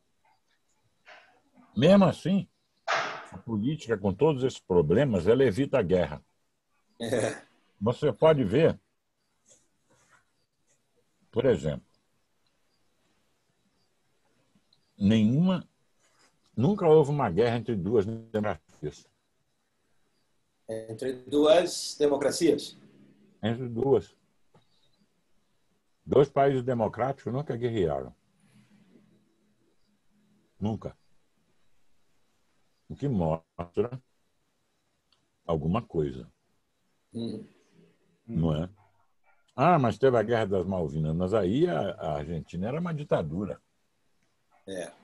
Mesmo assim, a política, com todos esses problemas, ela evita a guerra. Você pode ver, por exemplo, nunca houve uma guerra entre duas democracias. Entre duas democracias? Entre duas. Dois países democráticos nunca guerrearam. Nunca. O que mostra alguma coisa. Não é? Ah, mas teve a Guerra das Malvinas. Mas aí a Argentina era uma ditadura.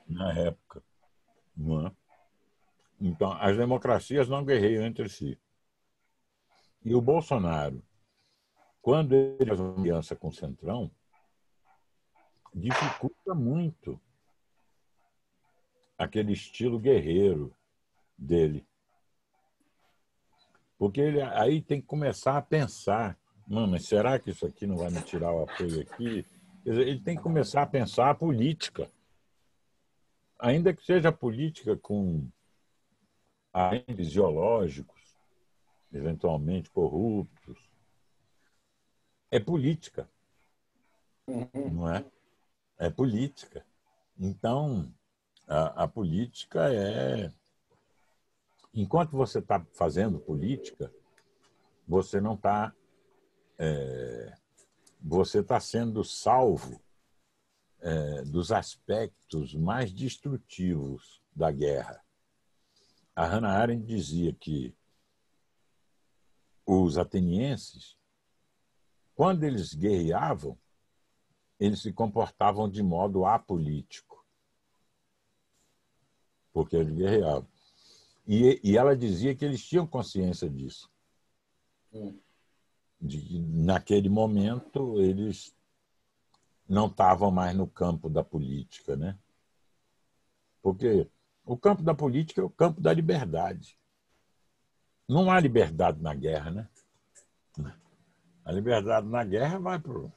Na época. Não é? Então, as democracias não guerreiam entre si. E o Bolsonaro, quando ele faz uma aliança com o Centrão, dificulta muito aquele estilo guerreiro dele. Porque ele aí tem que começar a pensar, mas será que isso aqui não vai me tirar o apoio aqui? Quer dizer, ele tem que começar a pensar a política. Ainda que seja política com agentes ideológicos, eventualmente corruptos. É política. Não é? É política. Então, a política é... Enquanto você está fazendo política, você não está... você está sendo salvo dos aspectos mais destrutivos da guerra. A Hannah Arendt dizia que os atenienses, quando eles guerreavam, eles se comportavam de modo apolítico, porque eles guerreavam. E ela dizia que eles tinham consciência disso. Naquele momento, eles não estavam mais no campo da política, né? Porque o campo da política é o campo da liberdade. Não há liberdade na guerra, né? A liberdade na guerra vai para o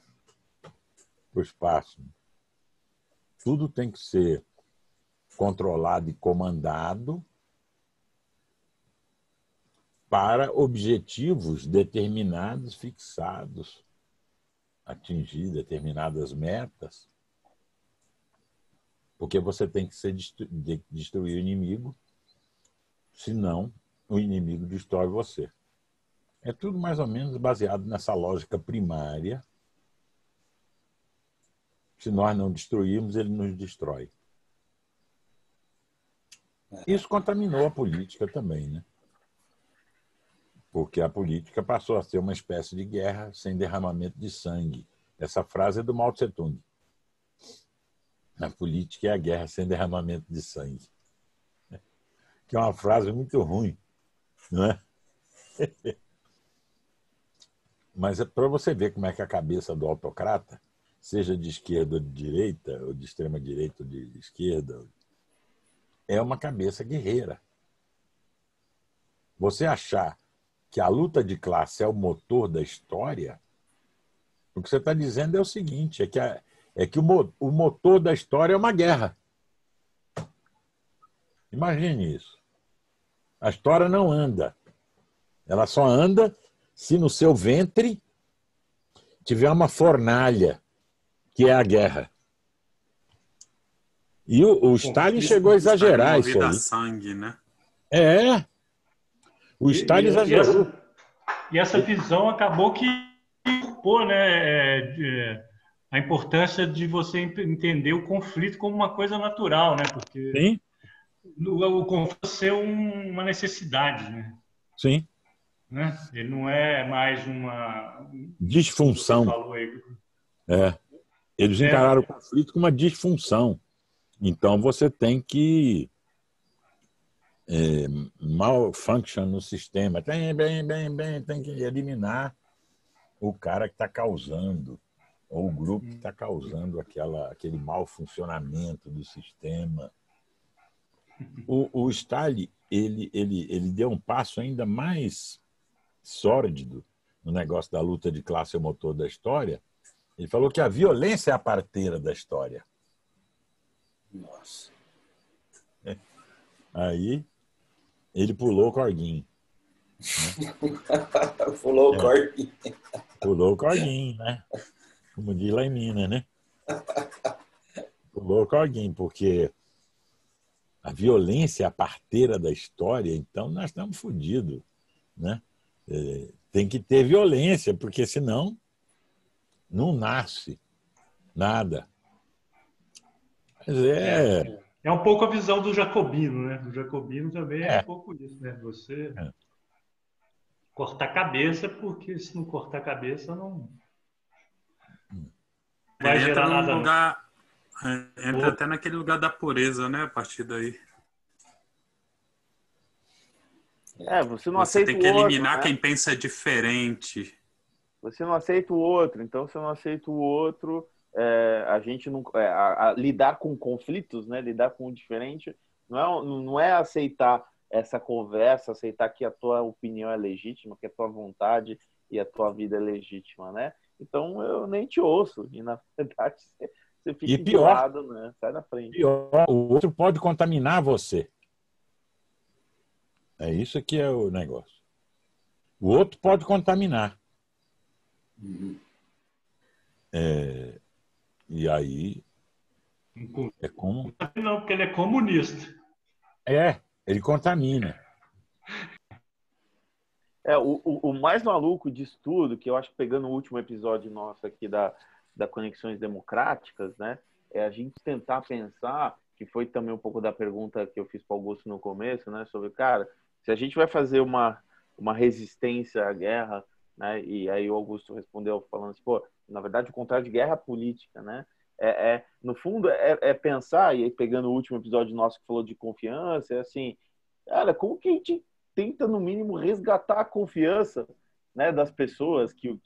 espaço. Tudo tem que ser controlado e comandado para objetivos determinados, fixados, atingir determinadas metas, porque você tem que destruir o inimigo, senão o inimigo destrói você. É tudo mais ou menos baseado nessa lógica primária. Se nós não destruirmos, ele nos destrói. Isso contaminou a política também, né? Porque a política passou a ser uma espécie de guerra sem derramamento de sangue. Essa frase é do Mao Tse-tung. A política é a guerra sem derramamento de sangue. Que é uma frase muito ruim, não é? Mas é para você ver como é que a cabeça do autocrata, seja de esquerda ou de direita, ou de extrema direita ou de esquerda, é uma cabeça guerreira. Você achar que a luta de classe é o motor da história, o que você está dizendo é o seguinte, é que o motor da história é uma guerra. Imagine isso. A história não anda. Ela só anda se no seu ventre tiver uma fornalha, que é a guerra. E o Stalin chegou a exagerar isso aí. Sangue, né? O Stalin exagerou. E essa visão acabou que incorporou, né, a importância de você entender o conflito como uma coisa natural, né? Porque Sim. O conflito ser uma necessidade, né? Sim. Né? Ele não é mais uma disfunção. Você falou aí. Eles encararam o conflito como uma disfunção. Então você tem que malfunction no sistema. Tem que eliminar o cara que está causando, ou o grupo que está causando aquele mau funcionamento do sistema. O Stalin ele deu um passo ainda mais sórdido no negócio da luta de classe é o motor da história. Ele falou que a violência é a parteira da história. Nossa. Aí ele pulou o corguinho. Pulou o corguinho. Pulou o corguinho, né? Como diz lá em Minas, né? Pulou o corguinho, porque a violência é a parteira da história, então nós estamos fodidos, né? Tem que ter violência, porque senão não nasce nada. Mas é um pouco a visão do jacobino, né? O jacobino também é um pouco isso, né? Você cortar a cabeça, porque se não cortar a cabeça, não vai gerar nada. Entra até naquele lugar da pureza, né? A partir daí. Você não aceita o outro. Você tem que eliminar quem pensa diferente. Você não aceita o outro. Então, se eu não aceito o outro, a gente não... lidar com conflitos, né? Lidar com o diferente, não é aceitar essa conversa, aceitar que a tua opinião é legítima, que a tua vontade e a tua vida é legítima, né? Então, eu nem te ouço. E, na verdade, você fica de lado, né? Sai da frente. Pior, o outro pode contaminar você. É isso que é o negócio. O outro pode contaminar. E aí é como... Não, porque ele é comunista. Ele contamina. O mais maluco disso tudo, que eu acho que pegando o último episódio nosso aqui da Conexões Democráticas, né? é a gente tentar pensar, que foi também um pouco da pergunta que eu fiz para o Augusto no começo, né, sobre, cara, se a gente vai fazer uma resistência à guerra, né, e aí o Augusto respondeu falando assim, pô, na verdade o contrário de guerra é política, né, no fundo é pensar, e aí pegando o último episódio nosso que falou de confiança, é assim, cara, como que a gente tenta no mínimo resgatar a confiança, né, das pessoas que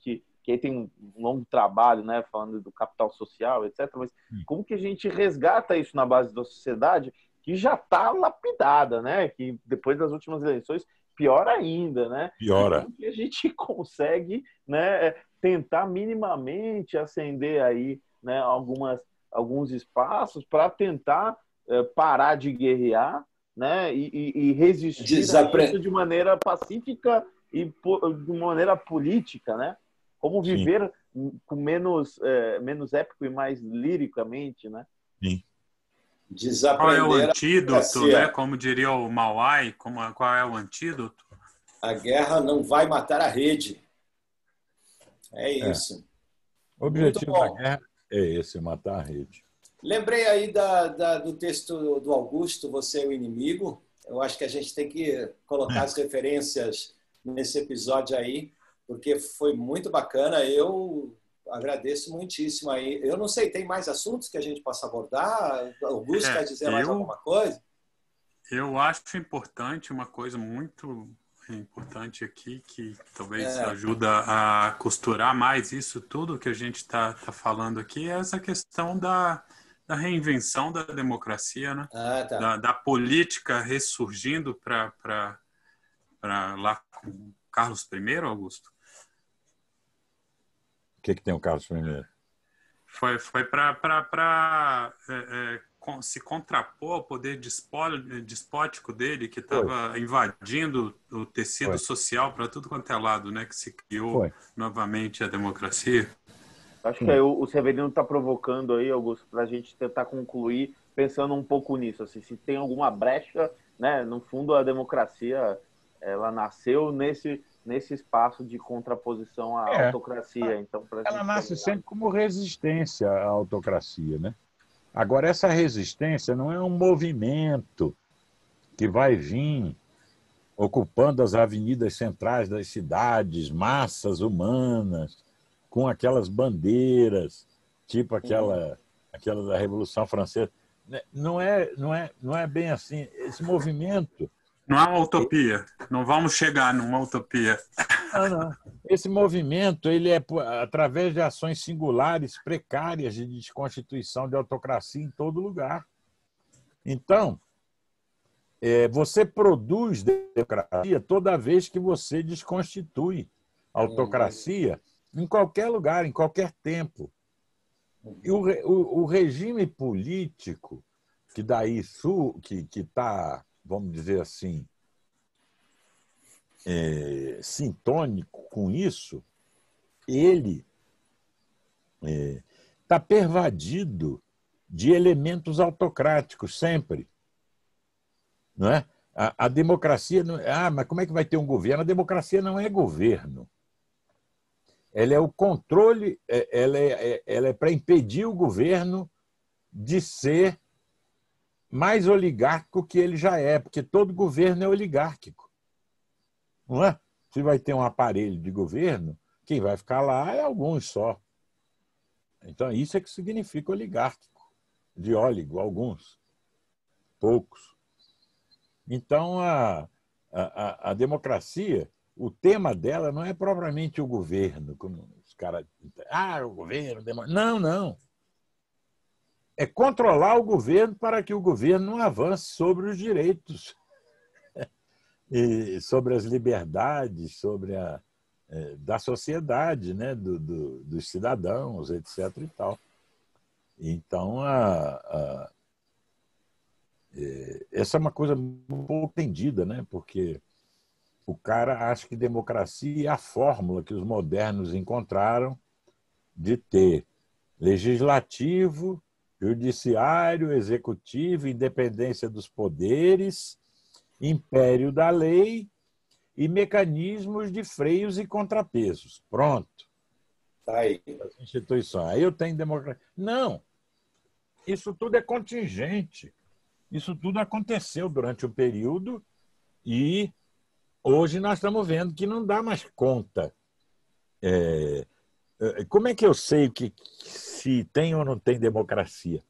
aí tem um longo trabalho, né, falando do capital social, etc. Mas como que a gente resgata isso na base da sociedade que já está lapidada, né? Que depois das últimas eleições, pior ainda, né? Piora. E como que a gente consegue, né, tentar minimamente acender aí, né, alguns espaços para tentar parar de guerrear, né, e resistir a isso de maneira pacífica e de maneira política, né? Como viver com menos épico e mais liricamente, né? Sim. Qual é o antídoto, né? Como diria o Mauai, qual é o antídoto? A guerra não vai matar a rede. É isso. O objetivo da guerra é esse, matar a rede. Lembrei aí do texto do Augusto, Você é o Inimigo. Eu acho que a gente tem que colocar as referências nesse episódio aí, porque foi muito bacana. Eu agradeço muitíssimo aí. Eu não sei, tem mais assuntos que a gente possa abordar? Augusto quer dizer mais alguma coisa? Eu acho importante uma coisa muito importante aqui, que talvez ajuda a costurar mais isso tudo que a gente está falando aqui, é essa questão da reinvenção da democracia, né? Da política ressurgindo para lá com Carlos I, Augusto? O que tem o Carlos I? Foi para se contrapor ao poder despótico dele, que estava invadindo o tecido social para tudo quanto é lado, né? Que se criou novamente a democracia. Acho que aí o Severino está provocando aí, Augusto, para a gente tentar concluir pensando um pouco nisso, assim, se tem alguma brecha, né? No fundo, a democracia ela nasceu nesse espaço de contraposição à autocracia. Então, ela nasce sempre como resistência à autocracia, né? Agora, essa resistência não é um movimento que vai vir ocupando as avenidas centrais das cidades, massas humanas, com aquelas bandeiras, tipo aquela da Revolução Francesa. Não é bem assim. Esse movimento... Não é uma utopia. Não vamos chegar numa utopia. Não. Esse movimento ele é através de ações singulares, precárias de desconstituição de autocracia em todo lugar. Então, você produz democracia toda vez que você desconstitui a autocracia em qualquer lugar, em qualquer tempo. E o regime político que daí que está, vamos dizer assim, sintônico com isso, ele está pervadido de elementos autocráticos sempre, não é? A democracia não, mas como é que vai ter um governo? A democracia não é governo. Ela é o controle, ela é para impedir o governo de ser mais oligárquico que ele já é, porque todo governo é oligárquico. Não é? Se vai ter um aparelho de governo, quem vai ficar lá é alguns só. Então, isso é que significa oligárquico, de óligo, alguns, poucos. Então, a democracia, o tema dela não é propriamente o governo, como os caras... o governo... Não. É controlar o governo para que o governo não avance sobre os direitos, e sobre as liberdades, sobre da sociedade, né? dos cidadãos, etc. e tal. Então, essa é uma coisa um pouco entendida, né? Porque o cara acha que democracia é a fórmula que os modernos encontraram de ter legislativo, judiciário, executivo, independência dos poderes, império da lei e mecanismos de freios e contrapesos. Pronto. Tá aí. As instituições. Aí eu tenho democracia. Não. Isso tudo é contingente. Isso tudo aconteceu durante o período e hoje nós estamos vendo que não dá mais conta. Como é que eu sei se tem ou não tem democracia?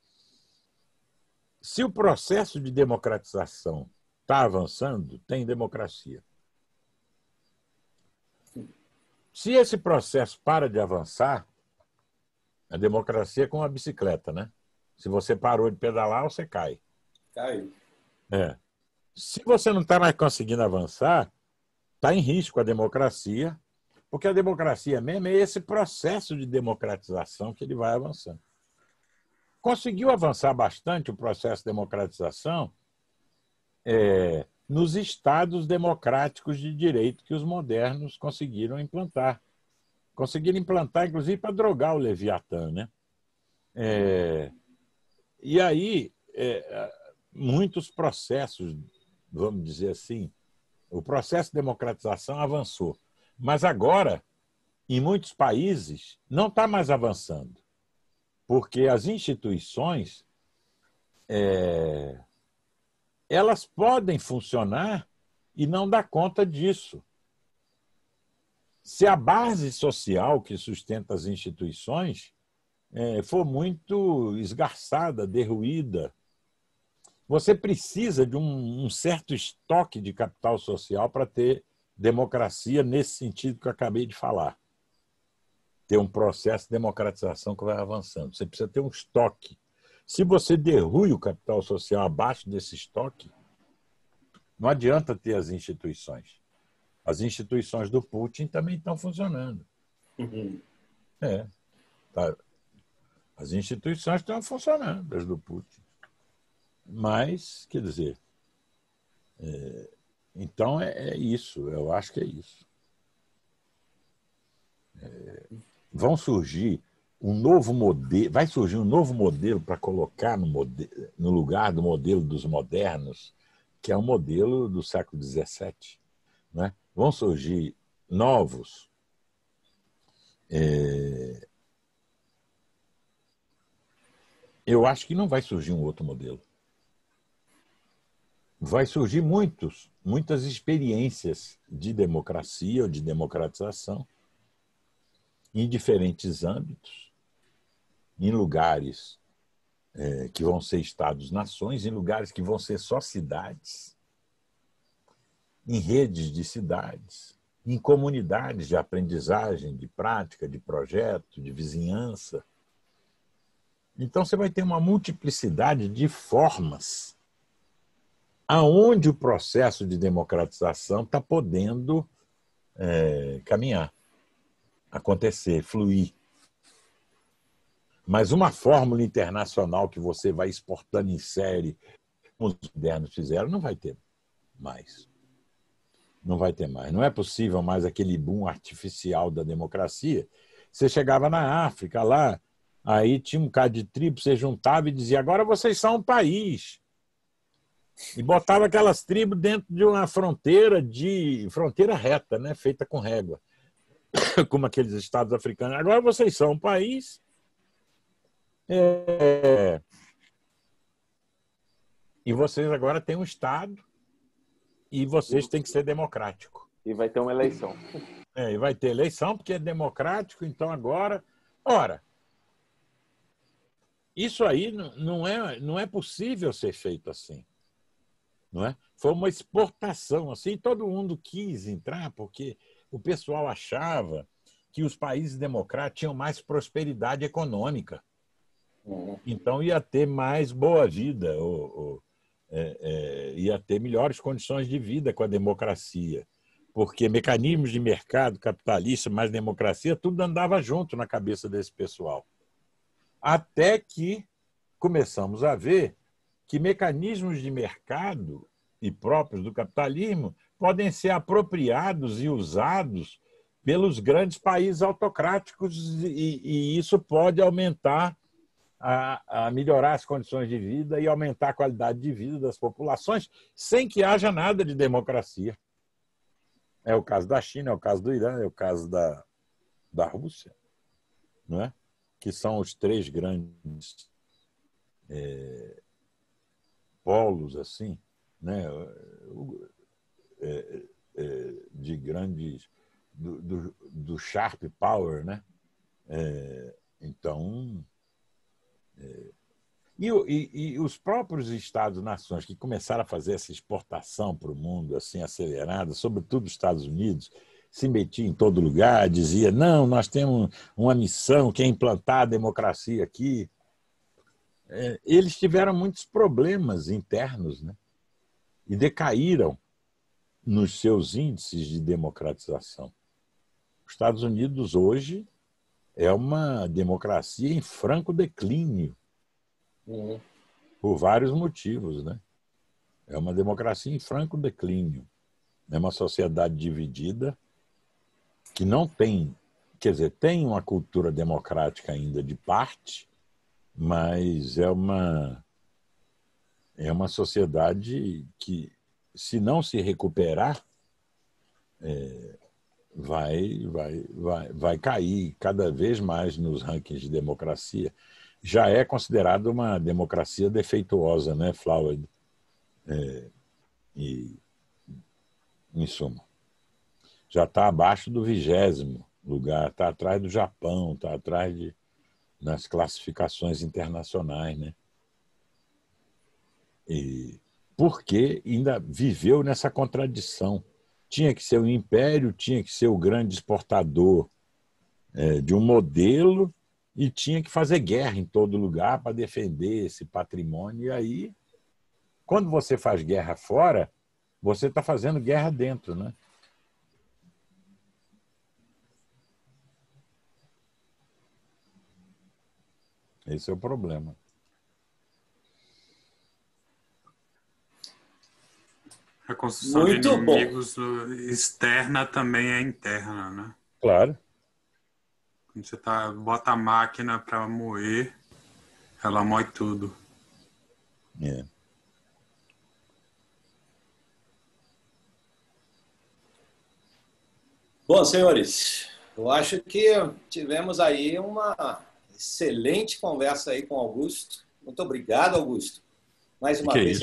Se o processo de democratização está avançando, tem democracia. Se esse processo para de avançar, a democracia é como uma bicicleta, né? Se você parou de pedalar, você cai. Caiu. Se você não está mais conseguindo avançar, está em risco a democracia, porque a democracia mesmo é esse processo de democratização que ele vai avançando. Conseguiu avançar bastante o processo de democratização nos estados democráticos de direito que os modernos conseguiram implantar. Conseguiram implantar, inclusive, para drogar o Leviatã, né? E aí, muitos processos, vamos dizer assim, o processo de democratização avançou. Mas agora, em muitos países, não está mais avançando, porque as instituições elas podem funcionar e não dar conta disso. Se a base social que sustenta as instituições for muito esgarçada, derruída, você precisa de um certo estoque de capital social para ter democracia nesse sentido que eu acabei de falar. Ter um processo de democratização que vai avançando. Você precisa ter um estoque. Se você derrui o capital social abaixo desse estoque, não adianta ter as instituições. As instituições do Putin também estão funcionando. Tá. As instituições estão funcionando, as do Putin. Mas, quer dizer, então é isso, eu acho que é isso. Vão surgir um novo modelo, vai surgir um novo modelo para colocar no lugar do modelo dos modernos, que é o modelo do século XVII. Né? Vão surgir novos eu acho que não vai surgir um outro modelo. Vai surgir muitas experiências de democracia ou de democratização em diferentes âmbitos, em lugares que vão ser estados-nações, em lugares que vão ser só cidades, em redes de cidades, em comunidades de aprendizagem, de prática, de projeto, de vizinhança. Então, você vai ter uma multiplicidade de formas aonde o processo de democratização está podendo caminhar, acontecer, fluir. Mas uma fórmula internacional que você vai exportando em série, como os modernos fizeram, não vai ter mais. Não vai ter mais. Não é possível mais aquele boom artificial da democracia. Você chegava na África lá, aí tinha um bocado de tribo, você juntava e dizia, agora vocês são um país. E botava aquelas tribos dentro de uma fronteira reta, né, feita com régua, como aqueles estados africanos. Agora vocês são um país. E vocês agora têm um Estado e vocês têm que ser democrático. E vai ter uma eleição. E vai ter eleição porque é democrático, então agora... Ora, isso aí não é possível ser feito assim. Não é? Foi uma exportação assim, todo mundo quis entrar porque o pessoal achava que os países democráticos tinham mais prosperidade econômica. Então ia ter mais boa vida, ia ter melhores condições de vida com a democracia, porque mecanismos de mercado capitalista, mais democracia, tudo andava junto na cabeça desse pessoal. Até que começamos a ver que mecanismos de mercado e próprios do capitalismo podem ser apropriados e usados pelos grandes países autocráticos e isso pode aumentar, a melhorar as condições de vida e aumentar a qualidade de vida das populações sem que haja nada de democracia. É o caso da China, é o caso do Irã, é o caso da Rússia, não é? Que são os três grandes polos assim, né? De grandes do sharp power, né? Então, e os próprios Estados-nações que começaram a fazer essa exportação para o mundo assim acelerada, sobretudo os Estados Unidos, se metia em todo lugar, dizia: não, nós temos uma missão que é implantar a democracia aqui. Eles tiveram muitos problemas internos, né? E decaíram nos seus índices de democratização. Os Estados Unidos hoje é uma democracia em franco declínio, por vários motivos, né? É uma democracia em franco declínio. É uma sociedade dividida que não tem, quer dizer, tem uma cultura democrática ainda de parte, mas é uma sociedade que, se não se recuperar, vai cair cada vez mais nos rankings de democracia. Já é considerada uma democracia defeituosa, né, Flávio? E, em suma, já está abaixo do 20º lugar, está atrás do Japão, está atrás nas classificações internacionais, né? E porque ainda viveu nessa contradição. Tinha que ser um império, tinha que ser o grande exportador de um modelo e tinha que fazer guerra em todo lugar para defender esse patrimônio. E aí, quando você faz guerra fora, você está fazendo guerra dentro, né? Esse é o problema. A construção Muito de inimigos externa também é interna, né? Claro. Quando você bota a máquina para moer, ela moe tudo. Bom, senhores, eu acho que tivemos aí uma excelente conversa aí com o Augusto. Muito obrigado, Augusto. Mais uma vez,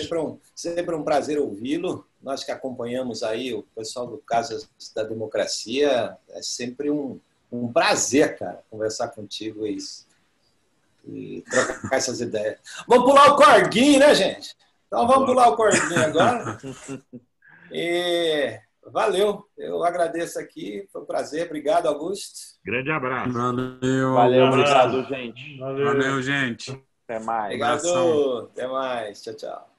sempre um prazer ouvi-lo. Nós que acompanhamos aí o pessoal do Casas da Democracia, é sempre um prazer, cara, conversar contigo e trocar essas ideias. Vamos pular o corguinho, né, gente? Então vamos pular o corguinho agora. Valeu, eu agradeço aqui, foi um prazer. Obrigado, Augusto. Grande abraço. Valeu, obrigado, gente. Valeu, gente. Até mais. Obrigado, até mais. Tchau, tchau.